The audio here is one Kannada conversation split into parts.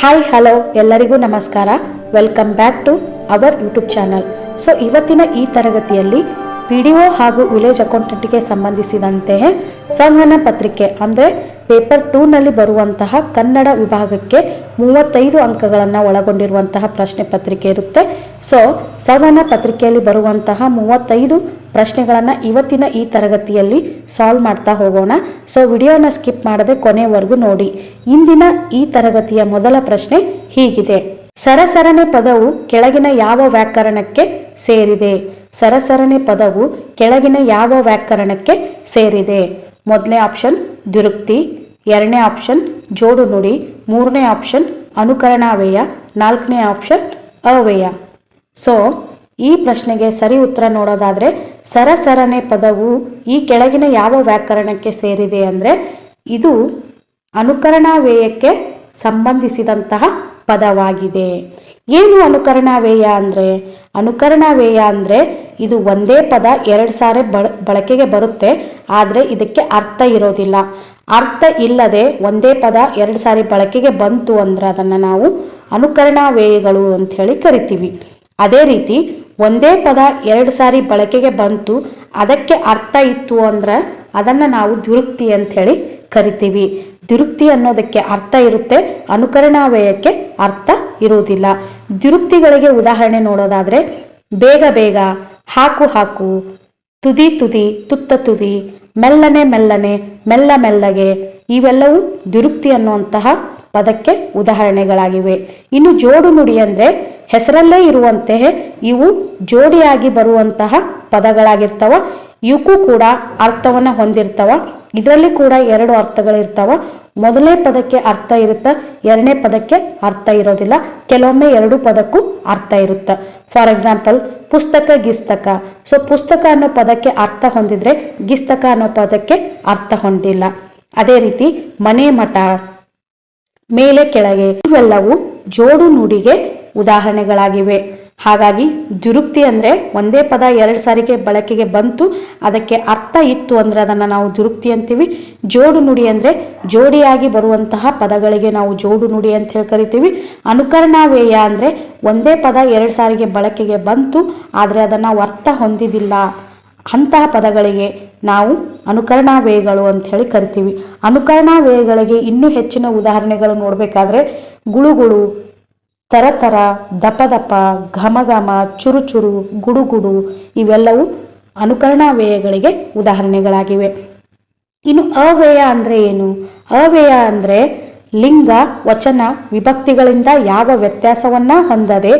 ಹಾಯ್ ಹಲೋ ಎಲ್ಲರಿಗೂ ನಮಸ್ಕಾರ. Welcome back to our YouTube channel. So ಇವತ್ತಿನ ಈ ತರಗತಿಯಲ್ಲಿ PDO ಹಾಗೂ ವಿಲೇಜ್ ಅಕೌಂಟೆಂಟ್ಗೆ ಸಂಬಂಧಿಸಿದಂತೆ ಸಂವಹನ ಪತ್ರಿಕೆ ಅಂದರೆ ಪೇಪರ್ 2ನಲ್ಲಿ ಬರುವಂತಹ ಕನ್ನಡ ವಿಭಾಗಕ್ಕೆ 35 ಅಂಕಗಳನ್ನು ಒಳಗೊಂಡಿರುವಂತಹ ಪ್ರಶ್ನೆ ಪತ್ರಿಕೆ ಇರುತ್ತೆ. ಸೊ ಸಂವಹನ ಪತ್ರಿಕೆಯಲ್ಲಿ ಬರುವಂತಹ 35 ಪ್ರಶ್ನೆಗಳನ್ನು ಇವತ್ತಿನ ಈ ತರಗತಿಯಲ್ಲಿ ಸಾಲ್ವ್ ಮಾಡ್ತಾ ಹೋಗೋಣ. ಸೊ ವಿಡಿಯೋನ ಸ್ಕಿಪ್ ಮಾಡದೆ ಕೊನೆವರೆಗೂ ನೋಡಿ. ಇಂದಿನ ಈ ತರಗತಿಯ ಮೊದಲ ಪ್ರಶ್ನೆ ಹೀಗಿದೆ: ಸರಸರಣೆ ಪದವು ಕೆಳಗಿನ ಯಾವ ವ್ಯಾಕರಣಕ್ಕೆ ಸೇರಿದೆ? ಸರಸರಣೆ ಪದವು ಕೆಳಗಿನ ಯಾವ ವ್ಯಾಕರಣಕ್ಕೆ ಸೇರಿದೆ? ಮೊದಲನೇ ಆಪ್ಷನ್ ದ್ವಿರುಕ್ತಿ, ಎರಡನೇ ಆಪ್ಷನ್ ಜೋಡು ನುಡಿ, ಮೂರನೇ ಆಪ್ಷನ್ ಅನುಕರಣಾವ್ಯಯ, ನಾಲ್ಕನೇ ಆಪ್ಷನ್ ಅವ್ಯಯ. ಸೊ ಈ ಪ್ರಶ್ನೆಗೆ ಸರಿ ಉತ್ತರ ನೋಡೋದಾದರೆ ಸರಸರಣೆ ಪದವು ಈ ಕೆಳಗಿನ ಯಾವ ವ್ಯಾಕರಣಕ್ಕೆ ಸೇರಿದೆ ಅಂದರೆ ಇದು ಅನುಕರಣಾವ್ಯಯಕ್ಕೆ ಸಂಬಂಧಿಸಿದಂತಹ ಪದವಾಗಿದೆ. ಏನು ಅನುಕರಣಾವ್ಯಯ ಅಂದರೆ? ಅನುಕರಣಾವ್ಯಯ ಅಂದರೆ ಇದು ಒಂದೇ ಪದ ಎರಡು ಸಾರಿ ಬಳಕೆಗೆ ಬರುತ್ತೆ, ಆದರೆ ಇದಕ್ಕೆ ಅರ್ಥ ಇರೋದಿಲ್ಲ. ಅರ್ಥ ಇಲ್ಲದೆ ಒಂದೇ ಪದ ಎರಡು ಸಾರಿ ಬಳಕೆಗೆ ಬಂತು ಅಂದ್ರೆ ಅದನ್ನು ನಾವು ಅನುಕರಣಾವ್ಯಯಗಳು ಅಂತ ಹೇಳಿ ಕರಿತೀವಿ. ಅದೇ ರೀತಿ ಒಂದೇ ಪದ ಎರಡು ಸಾರಿ ಬಳಕೆಗೆ ಬಂತು, ಅದಕ್ಕೆ ಅರ್ಥ ಇತ್ತು ಅಂದ್ರೆ ಅದನ್ನು ನಾವು ದ್ವಿರುಕ್ತಿ ಅಂತ ಹೇಳಿ ಕರಿತೀವಿ. ದ್ವಿರುಕ್ತಿ ಅನ್ನೋದಕ್ಕೆ ಅರ್ಥ ಇರುತ್ತೆ, ಅನುಕರಣಾವ್ಯಯಕ್ಕೆ ಅರ್ಥ ಇರುವುದಿಲ್ಲ. ದ್ವಿರುಕ್ತಿಗಳಿಗೆ ಉದಾಹರಣೆ ನೋಡೋದಾದರೆ ಬೇಗ ಬೇಗ, ಹಾಕು ಹಾಕು, ತುದಿ ತುದಿ, ತುತ್ತ ತುದಿ, ಮೆಲ್ಲನೆ ಮೆಲ್ಲನೆ, ಮೆಲ್ಲ ಮೆಲ್ಲಗೆ, ಇವೆಲ್ಲವೂ ದ್ವಿರುಕ್ತಿ ಅನ್ನುವಂತಹ ಪದಕ್ಕೆ ಉದಾಹರಣೆಗಳಾಗಿವೆ. ಇನ್ನು ಜೋಡು ನುಡಿ ಅಂದರೆ ಹೆಸರಲ್ಲೇ ಇರುವಂತೆ ಇವು ಜೋಡಿಯಾಗಿ ಬರುವಂತಹ ಪದಗಳಾಗಿರ್ತವ. ಇವಕ್ಕೂ ಕೂಡ ಅರ್ಥವನ್ನು ಹೊಂದಿರ್ತವ. ಇದರಲ್ಲಿ ಕೂಡ ಎರಡು ಅರ್ಥಗಳಿರ್ತಾವ. ಮೊದಲನೇ ಪದಕ್ಕೆ ಅರ್ಥ ಇರುತ್ತೆ, ಎರಡನೇ ಪದಕ್ಕೆ ಅರ್ಥ ಇರೋದಿಲ್ಲ. ಕೆಲವೊಮ್ಮೆ ಎರಡು ಪದಕ್ಕೂ ಅರ್ಥ ಇರುತ್ತೆ. ಫಾರ್ ಎಕ್ಸಾಂಪಲ್ ಪುಸ್ತಕ ಗಿಸ್ತಕ. ಸೊ ಪುಸ್ತಕ ಅನ್ನೋ ಪದಕ್ಕೆ ಅರ್ಥ ಹೊಂದಿದ್ರೆ ಗಿಸ್ತಕ ಅನ್ನೋ ಪದಕ್ಕೆ ಅರ್ಥ ಹೊಂದಿಲ್ಲ. ಅದೇ ರೀತಿ ಮನೆ ಮಠ, ಮೇಲೆ ಕೆಳಗೆ, ಇವೆಲ್ಲವೂ ಜೋಡು ನುಡಿಗೆ ಉದಾಹರಣೆಗಳಾಗಿವೆ. ಹಾಗಾಗಿ ದ್ವಿರುಕ್ತಿ ಅಂದರೆ ಒಂದೇ ಪದ ಎರಡು ಸಾರಿಗೆ ಬಳಕೆಗೆ ಬಂತು, ಅದಕ್ಕೆ ಅರ್ಥ ಇತ್ತು ಅಂದರೆ ಅದನ್ನು ನಾವು ದ್ವಿರುಕ್ತಿ ಅಂತೀವಿ. ಜೋಡು ನುಡಿ ಅಂದರೆ ಜೋಡಿಯಾಗಿ ಬರುವಂತಹ ಪದಗಳಿಗೆ ನಾವು ಜೋಡು ನುಡಿ ಅಂತ ಹೇಳಿ ಕರಿತೀವಿ. ಅನುಕರಣಾವ್ಯಯ ಅಂದರೆ ಒಂದೇ ಪದ ಎರಡು ಸಾರಿಗೆ ಬಳಕೆಗೆ ಬಂತು, ಆದರೆ ಅದನ್ನು ನಾವು ಅರ್ಥ ಹೊಂದಿದಿಲ್ಲ, ಅಂತಹ ಪದಗಳಿಗೆ ನಾವು ಅನುಕರಣಾವ್ಯಯಗಳು ಅಂತ ಹೇಳಿ ಕರಿತೀವಿ. ಅನುಕರಣಾವ್ಯಯಗಳಿಗೆ ಇನ್ನೂ ಹೆಚ್ಚಿನ ಉದಾಹರಣೆಗಳು ನೋಡಬೇಕಾದ್ರೆ ಗುಳುಗುಳು, ತರತರ, ದಪ ದಪ, ಘಮ ಘಮ, ಚುರು ಚುರು, ಗುಡುಗುಡು, ಇವೆಲ್ಲವೂ ಅನುಕರಣಾವ್ಯಯಗಳಿಗೆ ಉದಾಹರಣೆಗಳಾಗಿವೆ. ಇನ್ನು ಅವ್ಯಯ ಅಂದರೆ ಏನು? ಅವ್ಯಯ ಅಂದರೆ ಲಿಂಗ ವಚನ ವಿಭಕ್ತಿಗಳಿಂದ ಯಾವ ವ್ಯತ್ಯಾಸವನ್ನ ಹೊಂದದೆ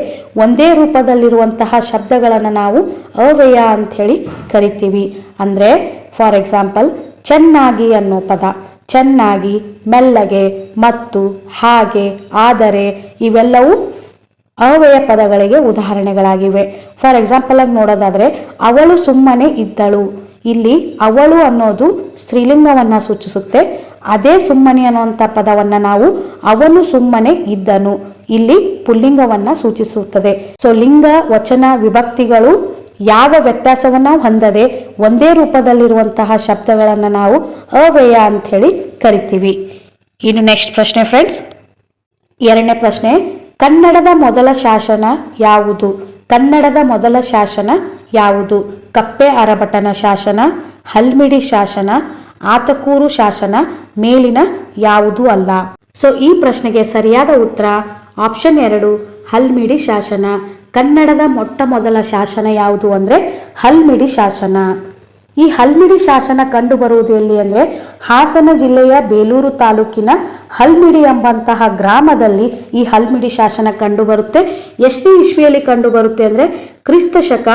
ಒಂದೇ ರೂಪದಲ್ಲಿರುವಂತಹ ಶಬ್ದಗಳನ್ನು ನಾವು ಅವ್ಯಯ ಅಂಥೇಳಿ ಕರಿತೀವಿ. ಅಂದರೆ ಫಾರ್ ಎಕ್ಸಾಂಪಲ್ ಚೆನ್ನಾಗಿ ಅನ್ನೋ ಪದ, ಚೆನ್ನಾಗಿ, ಮೆಲ್ಲಗೆ, ಮತ್ತು, ಹಾಗೆ, ಆದರೆ, ಇವೆಲ್ಲವೂ ಅವ್ಯಯ ಪದಗಳಿಗೆ ಉದಾಹರಣೆಗಳಾಗಿವೆ. ಫಾರ್ ಎಕ್ಸಾಂಪಲ್ ಆಗಿ ನೋಡೋದಾದರೆ ಅವಳು ಸುಮ್ಮನೆ ಇದ್ದಳು. ಇಲ್ಲಿ ಅವಳು ಅನ್ನೋದು ಸ್ತ್ರೀಲಿಂಗವನ್ನು ಸೂಚಿಸುತ್ತೆ. ಅದೇ ಸುಮ್ಮನೆ ಅನ್ನುವಂಥ ಪದವನ್ನು ನಾವು ಅವನು ಸುಮ್ಮನೆ ಇದ್ದನು, ಇಲ್ಲಿ ಪುಲ್ಲಿಂಗವನ್ನು ಸೂಚಿಸುತ್ತದೆ. ಸೊ ಲಿಂಗ ವಚನ ವಿಭಕ್ತಿಗಳು ಯಾವ ವ್ಯತ್ಯಾಸವನ್ನು ಹೊಂದದೆ ಒಂದೇ ರೂಪದಲ್ಲಿರುವಂತಹ ಶಬ್ದಗಳನ್ನು ನಾವು ಅವ್ಯಯ ಅಂಥೇಳಿ ಕರಿತೀವಿ. ಇನ್ನು ನೆಕ್ಸ್ಟ್ ಪ್ರಶ್ನೆ ಫ್ರೆಂಡ್ಸ್, ಎರಡನೇ ಪ್ರಶ್ನೆ: ಕನ್ನಡದ ಮೊದಲ ಶಾಸನ ಯಾವುದು? ಕನ್ನಡದ ಮೊದಲ ಶಾಸನ ಯಾವುದು? ಕಪ್ಪೆ ಅರಭಟನ ಶಾಸನ, ಹಲ್ಮಿಡಿ ಶಾಸನ, ಆತಕೂರು ಶಾಸನ, ಮೇಲಿನ ಯಾವುದು ಅಲ್ಲ? ಸೊ ಈ ಪ್ರಶ್ನೆಗೆ ಸರಿಯಾದ ಉತ್ತರ ಆಪ್ಷನ್ 2, ಹಲ್ಮಿಡಿ ಶಾಸನ. ಕನ್ನಡದ ಮೊಟ್ಟ ಮೊದಲ ಶಾಸನ ಯಾವುದು ಅಂದರೆ ಹಲ್ಮಿಡಿ ಶಾಸನ. ಈ ಹಲ್ಮಿಡಿ ಶಾಸನ ಕಂಡು ಬರುವುದು ಎಲ್ಲಿ ಅಂದರೆ ಹಾಸನ ಜಿಲ್ಲೆಯ ಬೇಲೂರು ತಾಲೂಕಿನ ಹಲ್ಮಿಡಿ ಎಂಬಂತಹ ಗ್ರಾಮದಲ್ಲಿ ಈ ಹಲ್ಮಿಡಿ ಶಾಸನ ಕಂಡು ಬರುತ್ತೆ. ಎಷ್ಟನೇ ಇಸ್ವಿಯಲ್ಲಿ ಕಂಡು ಬರುತ್ತೆ ಅಂದರೆ ಕ್ರಿಸ್ತಶಕ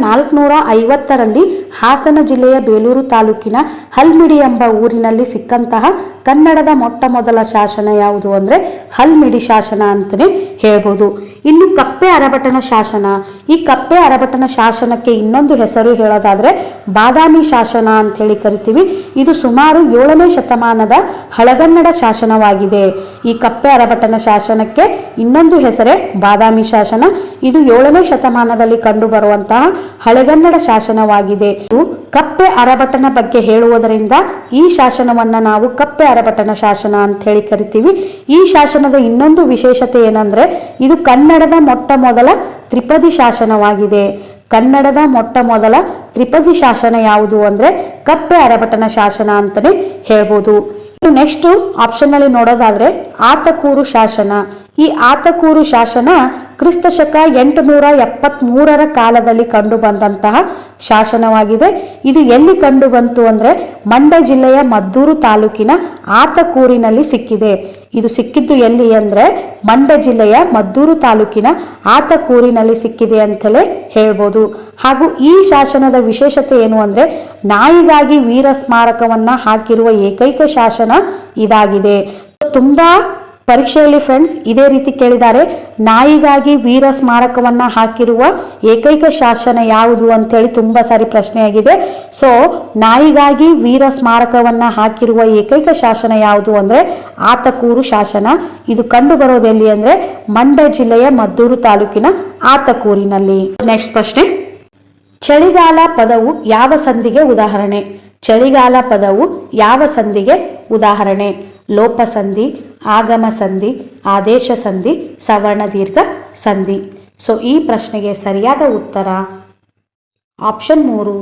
450ರಲ್ಲಿ ಹಾಸನ ಜಿಲ್ಲೆಯ ಬೇಲೂರು ತಾಲೂಕಿನ ಹಲ್ಮಿಡಿ ಎಂಬ ಊರಿನಲ್ಲಿ ಸಿಕ್ಕಂತಹ ಕನ್ನಡದ ಮೊಟ್ಟ ಮೊದಲ ಶಾಸನ ಯಾವುದು ಅಂದರೆ ಹಲ್ಮಿಡಿ ಶಾಸನ ಅಂತಲೇ ಹೇಳ್ಬೋದು. ಇನ್ನು ಕಪ್ಪೆ ಅರಭಟನ ಶಾಸನ. ಈ ಕಪ್ಪೆ ಅರಭಟನ ಶಾಸನಕ್ಕೆ ಇನ್ನೊಂದು ಹೆಸರು ಹೇಳೋದಾದರೆ ಬಾದಾಮಿ ಶಾಸನ ಅಂಥೇಳಿ ಕರಿತೀವಿ. ಇದು ಸುಮಾರು 7ನೇ ಶತಮಾನದ ಹಳಗನ್ನಡ ಶಾಸನವಾಗಿದೆ. ಈ ಕಪ್ಪೆ ಅರಭಟನ ಶಾಸನಕ್ಕೆ ಇನ್ನೊಂದು ಹೆಸರೇ ಬಾದಾಮಿ ಶಾಸನ. ಇದು 7ನೇ ಶತಮಾನದಲ್ಲಿ ಕಂಡು ಬರುವಂತಹ ಹಳೆಗನ್ನಡ ಶಾಸನವಾಗಿದೆ. ಇದು ಕಪ್ಪೆ ಅರಭಟನ ಬಗ್ಗೆ ಹೇಳುವುದರಿಂದ ಈ ಶಾಸನವನ್ನು ನಾವು ಕಪ್ಪೆ ಅರಭಟನ ಶಾಸನ ಅಂತ ಹೇಳಿ ಕರಿತೀವಿ. ಈ ಶಾಸನದ ಇನ್ನೊಂದು ವಿಶೇಷತೆ ಏನಂದ್ರೆ ಇದು ಕನ್ನಡದ ಮೊಟ್ಟ ಮೊದಲ ತ್ರಿಪದಿ ಶಾಸನವಾಗಿದೆ. ಕನ್ನಡದ ಮೊಟ್ಟ ಮೊದಲ ತ್ರಿಪದಿ ಶಾಸನ ಯಾವುದು ಅಂದ್ರೆ ಕಪ್ಪೆ ಅರಭಟನ ಶಾಸನ ಅಂತಾನೆ ಹೇಳ್ಬೋದು. ನೆಕ್ಸ್ಟ್ ಆಪ್ಷನ್ ಅಲ್ಲಿ ನೋಡೋದಾದ್ರೆ ಆತಕೂರು ಶಾಸನ. ಈ ಆತಕೂರು ಶಾಸನ ಕ್ರಿಸ್ತ ಶಕ 873ರ ಕಾಲದಲ್ಲಿ ಕಂಡು ಬಂದಂತಹ ಶಾಸನವಾಗಿದೆ. ಇದು ಎಲ್ಲಿ ಕಂಡು ಬಂತು ಅಂದ್ರೆ ಮಂಡ್ಯ ಜಿಲ್ಲೆಯ ಮದ್ದೂರು ತಾಲೂಕಿನ ಆತಕೂರಿನಲ್ಲಿ ಸಿಕ್ಕಿದೆ. ಇದು ಸಿಕ್ಕಿದ್ದು ಎಲ್ಲಿ ಅಂದ್ರೆ ಮಂಡ್ಯ ಜಿಲ್ಲೆಯ ಮದ್ದೂರು ತಾಲೂಕಿನ ಆತಕೂರಿನಲ್ಲಿ ಸಿಕ್ಕಿದೆ ಅಂತಲೇ ಹೇಳ್ಬೋದು. ಹಾಗೂ ಈ ಶಾಸನದ ವಿಶೇಷತೆ ಏನು ಅಂದ್ರೆ ನಾಯಿಗಾಗಿ ವೀರ ಸ್ಮಾರಕವನ್ನ ಹಾಕಿರುವ ಏಕೈಕ ಶಾಸನ ಇದಾಗಿದೆ. ತುಂಬಾ ಪರೀಕ್ಷೆಯಲ್ಲಿ ಫ್ರೆಂಡ್ಸ್ ಇದೇ ರೀತಿ ಕೇಳಿದ್ದಾರೆ, ನಾಯಿಗಾಗಿ ವೀರ ಸ್ಮಾರಕವನ್ನ ಹಾಕಿರುವ ಏಕೈಕ ಶಾಸನ ಯಾವುದು ಅಂತೇಳಿ ತುಂಬಾ ಸಾರಿ ಪ್ರಶ್ನೆಯಾಗಿದೆ. ಸೊ ನಾಯಿಗಾಗಿ ವೀರ ಸ್ಮಾರಕವನ್ನ ಹಾಕಿರುವ ಏಕೈಕ ಶಾಸನ ಯಾವುದು ಅಂದ್ರೆ ಆತಕೂರು ಶಾಸನ. ಇದು ಕಂಡು ಬರೋದು ಎಲ್ಲಿ ಅಂದ್ರೆ ಮಂಡ್ಯ ಜಿಲ್ಲೆಯ ಮದ್ದೂರು ತಾಲೂಕಿನ ಆತಕೂರಿನಲ್ಲಿ. ನೆಕ್ಸ್ಟ್ ಪ್ರಶ್ನೆ, ಚಳಿಗಾಲ ಪದವು ಯಾವ ಸಂಧಿಗೆ ಉದಾಹರಣೆ? ಚಳಿಗಾಲ ಪದವು ಯಾವ ಸಂಧಿಗೆ ಉದಾಹರಣೆ? ಲೋಪ ಸಂಧಿ, ಆಗಮ ಸಂಧಿ, ಆದೇಶ ಸಂಧಿ, ಸವರ್ಣ ದೀರ್ಘ ಸಂಧಿ. ಸೊ ಈ ಪ್ರಶ್ನೆಗೆ ಸರಿಯಾದ ಉತ್ತರ ಆಪ್ಷನ್ 3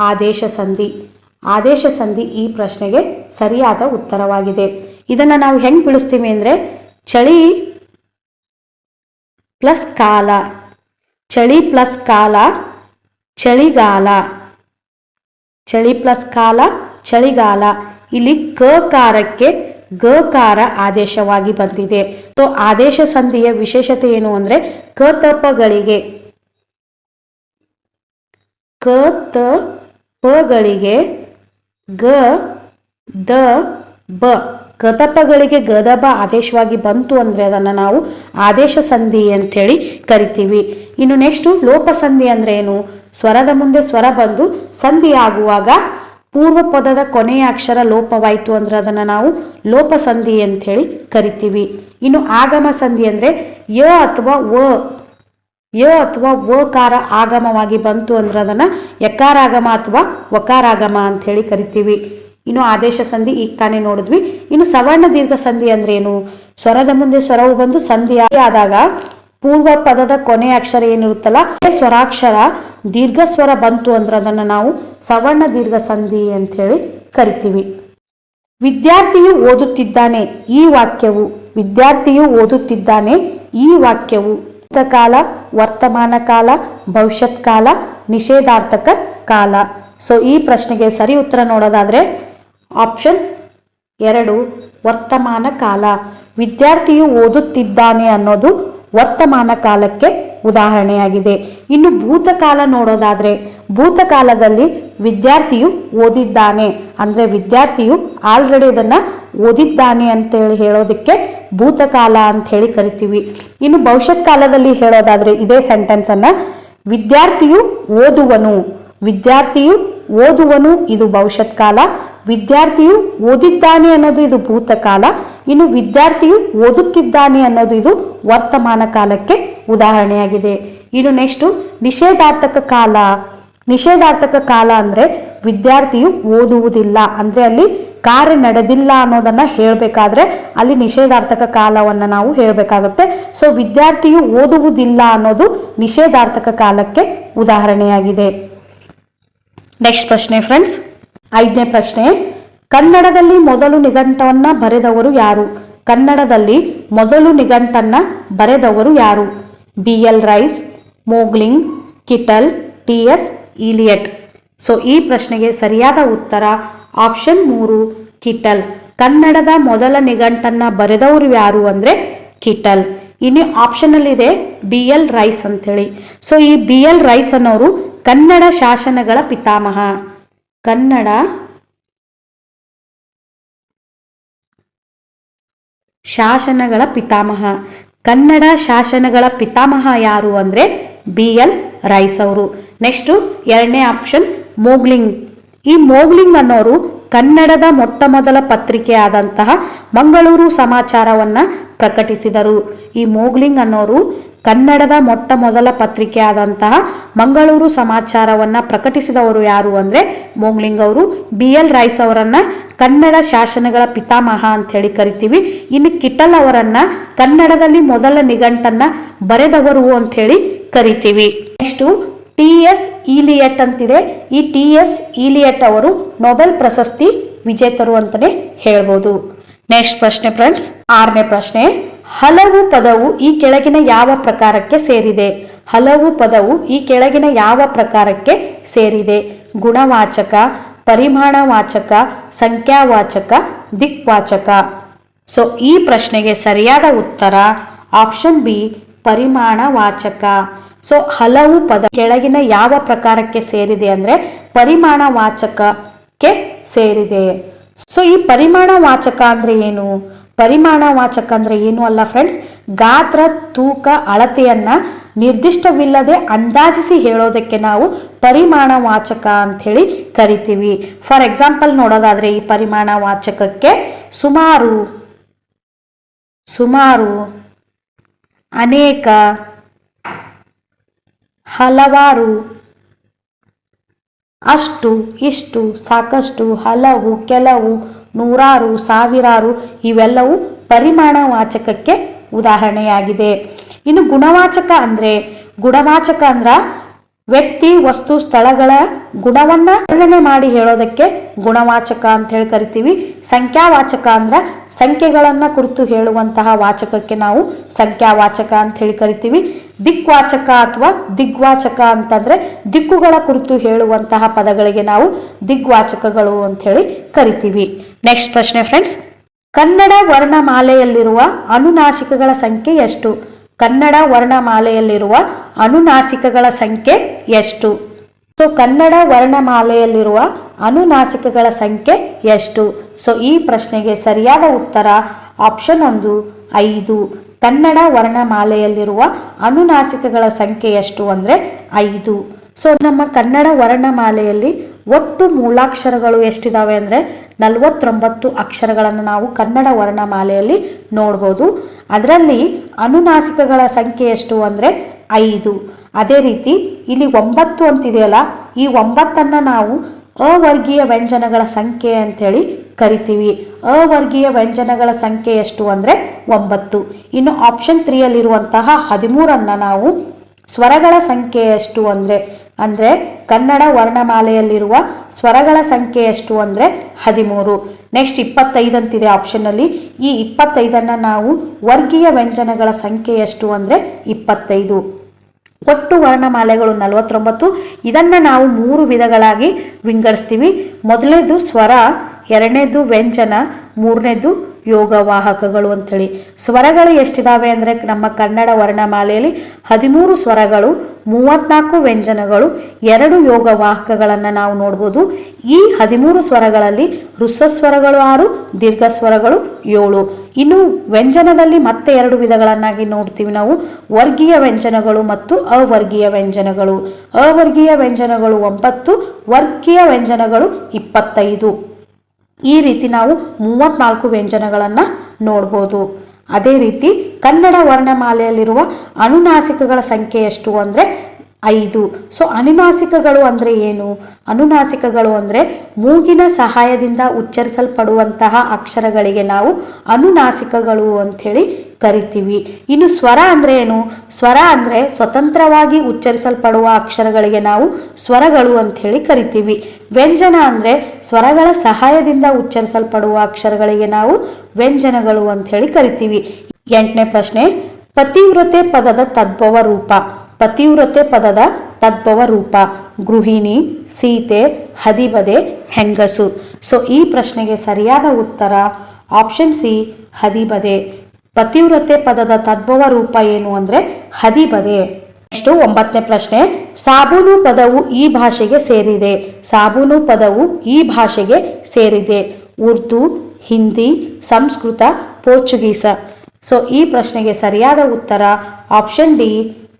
ಆದೇಶ ಸಂಧಿ. ಆದೇಶ ಸಂಧಿ ಈ ಪ್ರಶ್ನೆಗೆ ಸರಿಯಾದ ಉತ್ತರವಾಗಿದೆ. ಇದನ್ನು ನಾವು ಹೆಂಗೆ ಬಿಡಿಸ್ತೀವಿ ಅಂದರೆ ಚಳಿ ಪ್ಲಸ್ ಕಾಲ, ಚಳಿ ಪ್ಲಸ್ ಕಾಲ ಚಳಿಗಾಲ, ಚಳಿ ಪ್ಲಸ್ ಕಾಲ ಚಳಿಗಾಲ. ಇಲ್ಲಿ ಕಕಾರಕ್ಕೆ ಗಕಾರ ಆದೇಶವಾಗಿ ಬಂದಿದೆ. ಸೊ ಆದೇಶ ಸಂಧಿಯ ವಿಶೇಷತೆ ಏನು ಅಂದ್ರೆ ಕತಪಗಳಿಗೆ ಗ ದ ಬ, ಕತಪಗಳಿಗೆ ಗದಬ ಆದೇಶವಾಗಿ ಬಂತು ಅಂದ್ರೆ ಅದನ್ನು ನಾವು ಆದೇಶ ಸಂಧಿ ಅಂತೇಳಿ ಕರಿತೀವಿ. ಇನ್ನು ನೆಕ್ಸ್ಟ್ ಲೋಪ ಸಂಧಿ ಅಂದ್ರೆ ಏನು? ಸ್ವರದ ಮುಂದೆ ಸ್ವರ ಬಂದು ಸಂಧಿ ಆಗುವಾಗ ಪೂರ್ವ ಪದದ ಕೊನೆಯ ಅಕ್ಷರ ಲೋಪವಾಯಿತು ಅಂದ್ರೆ ಅದನ್ನು ನಾವು ಲೋಪ ಸಂಧಿ ಅಂತ ಹೇಳಿ ಕರಿತೀವಿ. ಇನ್ನು ಆಗಮ ಸಂಧಿ ಅಂದ್ರೆ ಯ ಅಥವಾ ವಕಾರ ಆಗಮವಾಗಿ ಬಂತು ಅಂದ್ರೆ ಅದನ್ನ ಯಕಾರಾಗಮ ಅಥವಾ ವಕಾರಾಗಮ ಅಂತ ಹೇಳಿ ಕರಿತೀವಿ. ಇನ್ನು ಆದೇಶ ಸಂಧಿ ಈಗ ತಾನೇ ನೋಡಿದ್ವಿ. ಇನ್ನು ಸವರ್ಣ ದೀರ್ಘ ಸಂಧಿ ಅಂದ್ರೆ ಏನು? ಸ್ವರದ ಮುಂದೆ ಸ್ವರವು ಬಂದು ಸಂಧಿ ಆದಾಗ ಪೂರ್ವ ಪದದ ಕೊನೆಯ ಅಕ್ಷರ ಏನಿರುತ್ತಲ್ಲ ಸ್ವರಾಕ್ಷರ ದೀರ್ಘ ಸ್ವರ ಬಂತು ಅಂದ್ರೆ ಅದನ್ನು ನಾವು ಸವರ್ಣ ದೀರ್ಘ ಸಂಧಿ ಅಂತ ಹೇಳಿ ಕರಿತೀವಿ. ವಿದ್ಯಾರ್ಥಿಯು ಓದುತ್ತಿದ್ದಾನೆ ಈ ವಾಕ್ಯವು, ವಿದ್ಯಾರ್ಥಿಯು ಓದುತ್ತಿದ್ದಾನೆ ಈ ವಾಕ್ಯವು ಭೂತಕಾಲ, ವರ್ತಮಾನ ಕಾಲ, ಭವಿಷ್ಯತ್ ಕಾಲ, ನಿಷೇಧಾರ್ಥಕ ಕಾಲ. ಸೊ ಈ ಪ್ರಶ್ನೆಗೆ ಸರಿ ಉತ್ತರ ನೋಡೋದಾದ್ರೆ ಆಪ್ಷನ್ 2 ವರ್ತಮಾನ ಕಾಲ. ವಿದ್ಯಾರ್ಥಿಯು ಓದುತ್ತಿದ್ದಾನೆ ಅನ್ನೋದು ವರ್ತಮಾನ ಕಾಲಕ್ಕೆ ಉದಾಹರಣೆಯಾಗಿದೆ. ಇನ್ನು ಭೂತಕಾಲ ನೋಡೋದಾದ್ರೆ ಭೂತಕಾಲದಲ್ಲಿ ವಿದ್ಯಾರ್ಥಿಯು ಓದಿದ್ದಾನೆ ಅಂದ್ರೆ ವಿದ್ಯಾರ್ಥಿಯು ಆಲ್ರೆಡಿ ಇದನ್ನ ಓದಿದ್ದಾನೆ ಅಂತೇಳಿ ಹೇಳೋದಕ್ಕೆ ಭೂತಕಾಲ ಅಂತ ಹೇಳಿ ಕರಿತೀವಿ. ಇನ್ನು ಭವಿಷ್ಯತ್ ಕಾಲದಲ್ಲಿ ಹೇಳೋದಾದ್ರೆ ಇದೇ ಸೆಂಟೆನ್ಸ್ ಅನ್ನ ವಿದ್ಯಾರ್ಥಿಯು ಓದುವನು, ವಿದ್ಯಾರ್ಥಿಯು ಓದುವನು ಇದು ಭವಿಷ್ಯತ್ ಕಾಲ, ವಿದ್ಯಾರ್ಥಿಯು ಓದಿದ್ದಾನೆ ಅನ್ನೋದು ಇದು ಭೂತಕಾಲ, ಇನ್ನು ವಿದ್ಯಾರ್ಥಿಯು ಓದುತ್ತಿದ್ದಾನೆ ಅನ್ನೋದು ಇದು ವರ್ತಮಾನ ಕಾಲಕ್ಕೆ ಉದಾಹರಣೆಯಾಗಿದೆ. ಇನ್ನು ನೆಕ್ಸ್ಟ್ ನಿಷೇಧಾರ್ಥಕ ಕಾಲ. ನಿಷೇಧಾರ್ಥಕ ಕಾಲ ಅಂದ್ರೆ ವಿದ್ಯಾರ್ಥಿಯು ಓದುವುದಿಲ್ಲ ಅಂದ್ರೆ ಅಲ್ಲಿ ಕಾರ್ಯ ನಡೆದಿಲ್ಲ ಅನ್ನೋದನ್ನ ಹೇಳಬೇಕಾದ್ರೆ ಅಲ್ಲಿ ನಿಷೇಧಾರ್ಥಕ ಕಾಲವನ್ನು ನಾವು ಹೇಳಬೇಕಾಗುತ್ತೆ. ಸೊ ವಿದ್ಯಾರ್ಥಿಯು ಓದುವುದಿಲ್ಲ ಅನ್ನೋದು ನಿಷೇಧಾರ್ಥಕ ಕಾಲಕ್ಕೆ ಉದಾಹರಣೆಯಾಗಿದೆ. ನೆಕ್ಸ್ಟ್ ಪ್ರಶ್ನೆ ಫ್ರೆಂಡ್ಸ್, 5ನೇ ಪ್ರಶ್ನೆ, ಕನ್ನಡದಲ್ಲಿ ಮೊದಲು ನಿಘಂಟನ್ನ ಬರೆದವರು ಯಾರು? ಕನ್ನಡದಲ್ಲಿ ಮೊದಲು ನಿಘಂಟನ್ನ ಬರೆದವರು ಯಾರು? BL Rice, Mogling, Kittel, TS Eliot. So ಈ ಪ್ರಶ್ನೆಗೆ ಸರಿಯಾದ ಉತ್ತರ ಆಪ್ಷನ್ 3 ಕಿಟಲ್. ಕನ್ನಡದ ಮೊದಲ ನಿಘಂಟನ್ನ ಬರೆದವರು ಯಾರು ಅಂದ್ರೆ ಕಿಟಲ್. ಇನ್ನು ಆಪ್ಷನ್ ಅಲ್ಲಿ ಇದೆ BL ರೈಸ್ ಅಂತೇಳಿ. ಸೊ ಈ BL ರೈಸ್ ಅನ್ನೋರು ಕನ್ನಡ ಶಾಸನಗಳ ಪಿತಾಮಹ. ಕನ್ನಡ ಶಾಸನಗಳ ಪಿತಾಮಹ. ಕನ್ನಡ ಶಾಸನಗಳ ಪಿತಾಮಹ ಯಾರು ಅಂದ್ರೆ BL ರೈಸ್ ಅವರು. ನೆಕ್ಸ್ಟ್ 2ನೇ ಆಪ್ಷನ್ ಮೋಗ್ಲಿಂಗ್. ಈ ಮೋಗ್ಲಿಂಗ್ ಅನ್ನೋರು ಕನ್ನಡದ ಮೊಟ್ಟ ಮೊದಲ ಪತ್ರಿಕೆ ಆದಂತಹ ಮಂಗಳೂರು ಸಮಾಚಾರವನ್ನ ಪ್ರಕಟಿಸಿದರು. ಈ ಮೋಗ್ಲಿಂಗ್ ಅನ್ನೋರು ಕನ್ನಡದ ಮೊಟ್ಟ ಮೊದಲ ಪತ್ರಿಕೆ ಆದಂತಹ ಮಂಗಳೂರು ಸಮಾಚಾರವನ್ನ ಪ್ರಕಟಿಸಿದವರು ಯಾರು ಅಂದ್ರೆ ಮೋಂಗ್ಲಿಂಗ್ ಅವರು. BL ರೈಸ್ ಅವರನ್ನ ಕನ್ನಡ ಶಾಸನಗಳ ಪಿತಾಮಹ ಅಂತ ಹೇಳಿ ಕರಿತೀವಿ. ಇನ್ನು ಕಿಟಲ್ ಅವರನ್ನ ಕನ್ನಡದಲ್ಲಿ ಮೊದಲ ನಿಘಂಟನ್ನ ಬರೆದವರು ಅಂತ ಹೇಳಿ ಕರಿತೀವಿ. ನೆಕ್ಸ್ಟ್ TS ಈಲಿಯಟ್ ಅಂತಿದೆ. ಈ TS ಈಲಿಯಟ್ ಅವರು ನೊಬೆಲ್ ಪ್ರಶಸ್ತಿ ವಿಜೇತರು ಅಂತಾನೆ ಹೇಳ್ಬೋದು. ನೆಕ್ಸ್ಟ್ ಪ್ರಶ್ನೆ ಫ್ರೆಂಡ್ಸ್, 6ನೇ ಪ್ರಶ್ನೆ. ಹಲವು ಪದವು ಈ ಕೆಳಗಿನ ಯಾವ ಪ್ರಕಾರಕ್ಕೆ ಸೇರಿದೆ? ಹಲವು ಪದವು ಈ ಕೆಳಗಿನ ಯಾವ ಪ್ರಕಾರಕ್ಕೆ ಸೇರಿದೆ? ಗುಣವಾಚಕ, ಪರಿಮಾಣವಾಚಕ, ಸಂಖ್ಯಾವಾಚಕ, ದಿಕ್ವಾಚಕ. ಸೊ ಈ ಪ್ರಶ್ನೆಗೆ ಸರಿಯಾದ ಉತ್ತರ ಆಪ್ಷನ್ ಬಿ, ಪರಿಮಾಣವಾಚಕ. ಸೊ ಹಲವು ಪದ ಕೆಳಗಿನ ಯಾವ ಪ್ರಕಾರಕ್ಕೆ ಸೇರಿದೆ ಅಂದ್ರೆ ಪರಿಮಾಣವಾಚಕಕ್ಕೆ ಸೇರಿದೆ. ಸೊ ಈ ಪರಿಮಾಣವಾಚಕ ಅಂದ್ರೆ ಏನು? ಪರಿಮಾಣವಾಚಕ ಅಂದ್ರೆ ಏನು ಅಲ್ಲ ಫ್ರೆಂಡ್ಸ್, ಗಾತ್ರ, ತೂಕ, ಅಳತೆಯನ್ನ ನಿರ್ದಿಷ್ಟವಿಲ್ಲದೆ ಅಂದಾಜಿಸಿ ಹೇಳೋದಕ್ಕೆ ನಾವು ಪರಿಮಾಣವಾಚಕ ಅಂತ ಹೇಳಿ ಕರಿತೀವಿ. ಫಾರ್ ಎಕ್ಸಾಂಪಲ್ ನೋಡೋದಾದ್ರೆ ಈ ಪರಿಮಾಣವಾಚಕಕ್ಕೆ ಸುಮಾರು, ಸುಮಾರು, ಅನೇಕ, ಹಲವಾರು, ಅಷ್ಟು, ಇಷ್ಟು, ಸಾಕಷ್ಟು, ಹಲವು, ಕೆಲವು, ನೂರಾರು, ಸಾವಿರಾರು ಇವೆಲ್ಲವೂ ಪರಿಮಾಣವಾಚಕಕ್ಕೆ ಉದಾಹರಣೆಯಾಗಿದೆ. ಇನ್ನು ಗುಣವಾಚಕ ಅಂದ್ರೆ, ಗುಣವಾಚಕ ಅಂದ್ರ ವ್ಯಕ್ತಿ, ವಸ್ತು, ಸ್ಥಳಗಳ ಗುಣವನ್ನ ವರ್ಣನೆ ಮಾಡಿ ಹೇಳೋದಕ್ಕೆ ಗುಣವಾಚಕ ಅಂತ ಹೇಳಿ ಕರಿತೀವಿ. ಸಂಖ್ಯಾವಾಚಕ ಅಂದ್ರ ಸಂಖ್ಯೆಗಳನ್ನ ಕುರಿತು ಹೇಳುವಂತಹ ವಾಚಕಕ್ಕೆ ನಾವು ಸಂಖ್ಯಾವಾಚಕ ಅಂತ ಹೇಳಿ ಕರಿತೀವಿ. ದಿಕ್ವಾಚಕ ಅಥವಾ ದಿಗ್ವಾಚಕ ಅಂತಂದ್ರೆ ದಿಕ್ಕುಗಳ ಕುರಿತು ಹೇಳುವಂತಹ ಪದಗಳಿಗೆ ನಾವು ದಿಗ್ವಾಚಕಗಳು ಅಂತ ಹೇಳಿ ಕರಿತೀವಿ. ನೆಕ್ಸ್ಟ್ ಪ್ರಶ್ನೆ ಫ್ರೆಂಡ್ಸ್, ಕನ್ನಡ ವರ್ಣಮಾಲೆಯಲ್ಲಿರುವ ಅನುನಾಸಿಕಗಳ ಸಂಖ್ಯೆ ಎಷ್ಟು? ಕನ್ನಡ ವರ್ಣಮಾಲೆಯಲ್ಲಿರುವ ಅನುನಾಸಿಕಗಳ ಸಂಖ್ಯೆ ಎಷ್ಟು? ಸೊ ಕನ್ನಡ ವರ್ಣಮಾಲೆಯಲ್ಲಿರುವ ಅನುನಾಸಿಕಗಳ ಸಂಖ್ಯೆ ಎಷ್ಟು? ಸೊ ಈ ಪ್ರಶ್ನೆಗೆ ಸರಿಯಾದ ಉತ್ತರ ಆಪ್ಷನ್ 1, 5. ಕನ್ನಡ ವರ್ಣಮಾಲೆಯಲ್ಲಿರುವ ಅನುನಾಸಿಕಗಳ ಸಂಖ್ಯೆ ಎಷ್ಟು ಅಂದ್ರೆ 5. ಸೊ ನಮ್ಮ ಕನ್ನಡ ವರ್ಣಮಾಲೆಯಲ್ಲಿ ಒಟ್ಟು ಮೂಲಾಕ್ಷರಗಳು ಎಷ್ಟಿದಾವೆ ಅಂದ್ರೆ 49 ಅಕ್ಷರಗಳನ್ನು ನಾವು ಕನ್ನಡ ವರ್ಣಮಾಲೆಯಲ್ಲಿ ನೋಡ್ಬೋದು. ಅದರಲ್ಲಿ ಅನುನಾಸಿಕಗಳ ಸಂಖ್ಯೆ ಎಷ್ಟು ಅಂದ್ರೆ 5. ಅದೇ ರೀತಿ ಇಲ್ಲಿ 9 ಅಂತಿದೆಯಲ್ಲ, ಈ 9ಅನ್ನ ನಾವು ಅವರ್ಗೀಯ ವ್ಯಂಜನಗಳ ಸಂಖ್ಯೆ ಅಂತೇಳಿ ಕರಿತೀವಿ. ಅವರ್ಗೀಯ ವ್ಯಂಜನಗಳ ಸಂಖ್ಯೆ ಎಷ್ಟು ಅಂದ್ರೆ 9. ಇನ್ನು ಆಪ್ಷನ್ 3ಯಲ್ಲಿರುವಂತಹ 13ಅನ್ನ ನಾವು ಸ್ವರಗಳ ಸಂಖ್ಯೆ ಎಷ್ಟು ಅಂದ್ರೆ ಕನ್ನಡ ವರ್ಣಮಾಲೆಯಲ್ಲಿರುವ ಸ್ವರಗಳ ಸಂಖ್ಯೆ ಎಷ್ಟು ಅಂದ್ರೆ 13. ನೆಕ್ಸ್ಟ್ 25 ಅಂತಿದೆ ಆಪ್ಷನ್ ಅಲ್ಲಿ. ಈ 25ಅನ್ನ ನಾವು ವರ್ಗೀಯ ವ್ಯಂಜನಗಳ ಸಂಖ್ಯೆ ಎಷ್ಟು ಅಂದ್ರೆ 25. ಒಟ್ಟು ವರ್ಣಮಾಲೆಗಳು 49. ಇದನ್ನ ನಾವು 3 ವಿಧಗಳಾಗಿ ವಿಂಗಡಿಸ್ತೀವಿ. ಮೊದಲನೇದು ಸ್ವರ, ಎರಡನೇದು ವ್ಯಂಜನ, ಮೂರನೇದು ಯೋಗವಾಹಕಗಳು ಅಂತೇಳಿ. ಸ್ವರಗಳು ಎಷ್ಟಿದಾವೆ ಅಂದ್ರೆ ನಮ್ಮ ಕನ್ನಡ ವರ್ಣಮಾಲೆಯಲ್ಲಿ 13 ಸ್ವರಗಳು, 34 ವ್ಯಂಜನಗಳು, 2 ಯೋಗವಾಹಕಗಳನ್ನು ನಾವು ನೋಡ್ಬೋದು. ಈ 13 ಸ್ವರಗಳಲ್ಲಿ ಹೃಸ್ವಸ್ವರಗಳು 6, ದೀರ್ಘ ಸ್ವರಗಳು 7. ಇನ್ನು ವ್ಯಂಜನದಲ್ಲಿ ಮತ್ತೆ 2 ವಿಧಗಳನ್ನಾಗಿ ನೋಡ್ತೀವಿ ನಾವು, ವರ್ಗೀಯ ವ್ಯಂಜನಗಳು ಮತ್ತು ಅವರ್ಗೀಯ ವ್ಯಂಜನಗಳು. ಅವರ್ಗೀಯ ವ್ಯಂಜನಗಳು 9, ವರ್ಗೀಯ ವ್ಯಂಜನಗಳು 25. ಈ ರೀತಿ ನಾವು 34 ವ್ಯಂಜನಗಳನ್ನು ನೋಡ್ಬೋದು. ಅದೇ ರೀತಿ ಕನ್ನಡ ವರ್ಣಮಾಲೆಯಲ್ಲಿರುವ ಅನುನಾಸಿಕಗಳ ಸಂಖ್ಯೆ ಎಷ್ಟು ಅಂದರೆ 5. ಸೊ ಅನುನಾಸಿಕಗಳು ಅಂದರೆ ಏನು? ಅನುನಾಸಿಕಗಳು ಅಂದರೆ ಮೂಗಿನ ಸಹಾಯದಿಂದ ಉಚ್ಚರಿಸಲ್ಪಡುವಂತಹ ಅಕ್ಷರಗಳಿಗೆ ನಾವು ಅನುನಾಸಿಕಗಳು ಅಂಥೇಳಿ ಕರಿತೀವಿ. ಇನ್ನು ಸ್ವರ ಅಂದರೆ ಏನು? ಸ್ವರ ಅಂದರೆ ಸ್ವತಂತ್ರವಾಗಿ ಉಚ್ಚರಿಸಲ್ಪಡುವ ಅಕ್ಷರಗಳಿಗೆ ನಾವು ಸ್ವರಗಳು ಅಂಥೇಳಿ ಕರಿತೀವಿ. ವ್ಯಂಜನ ಅಂದರೆ ಸ್ವರಗಳ ಸಹಾಯದಿಂದ ಉಚ್ಚರಿಸಲ್ಪಡುವ ಅಕ್ಷರಗಳಿಗೆ ನಾವು ವ್ಯಂಜನಗಳು ಅಂಥೇಳಿ ಕರಿತೀವಿ. 8ನೇ ಪ್ರಶ್ನೆ, ಪತಿವ್ರತೆ ಪದದ ತದ್ಭವ ರೂಪ. ಪತಿವ್ರತೆ ಪದದ ತದ್ಭವ ರೂಪ ಗೃಹಿಣಿ, ಸೀತೆ, ಹದಿಬದೆ, ಹೆಂಗಸು. ಸೊ ಈ ಪ್ರಶ್ನೆಗೆ ಸರಿಯಾದ ಉತ್ತರ ಆಪ್ಷನ್ ಸಿ, ಹದಿಬದೆ. ಪತಿವ್ರತೆ ಪದದ ತದ್ಭವ ರೂಪ ಏನು ಅಂದರೆ ಹದಿಬದೆ. ನೆಕ್ಸ್ಟ್ 9ನೇ ಪ್ರಶ್ನೆ, ಸಾಬೂನು ಪದವು ಈ ಭಾಷೆಗೆ ಸೇರಿದೆ. ಸಾಬೂನು ಪದವು ಈ ಭಾಷೆಗೆ ಸೇರಿದೆ. ಉರ್ದು, ಹಿಂದಿ, ಸಂಸ್ಕೃತ, ಪೋರ್ಚುಗೀಸ. ಸೊ ಈ ಪ್ರಶ್ನೆಗೆ ಸರಿಯಾದ ಉತ್ತರ ಆಪ್ಷನ್ ಡಿ,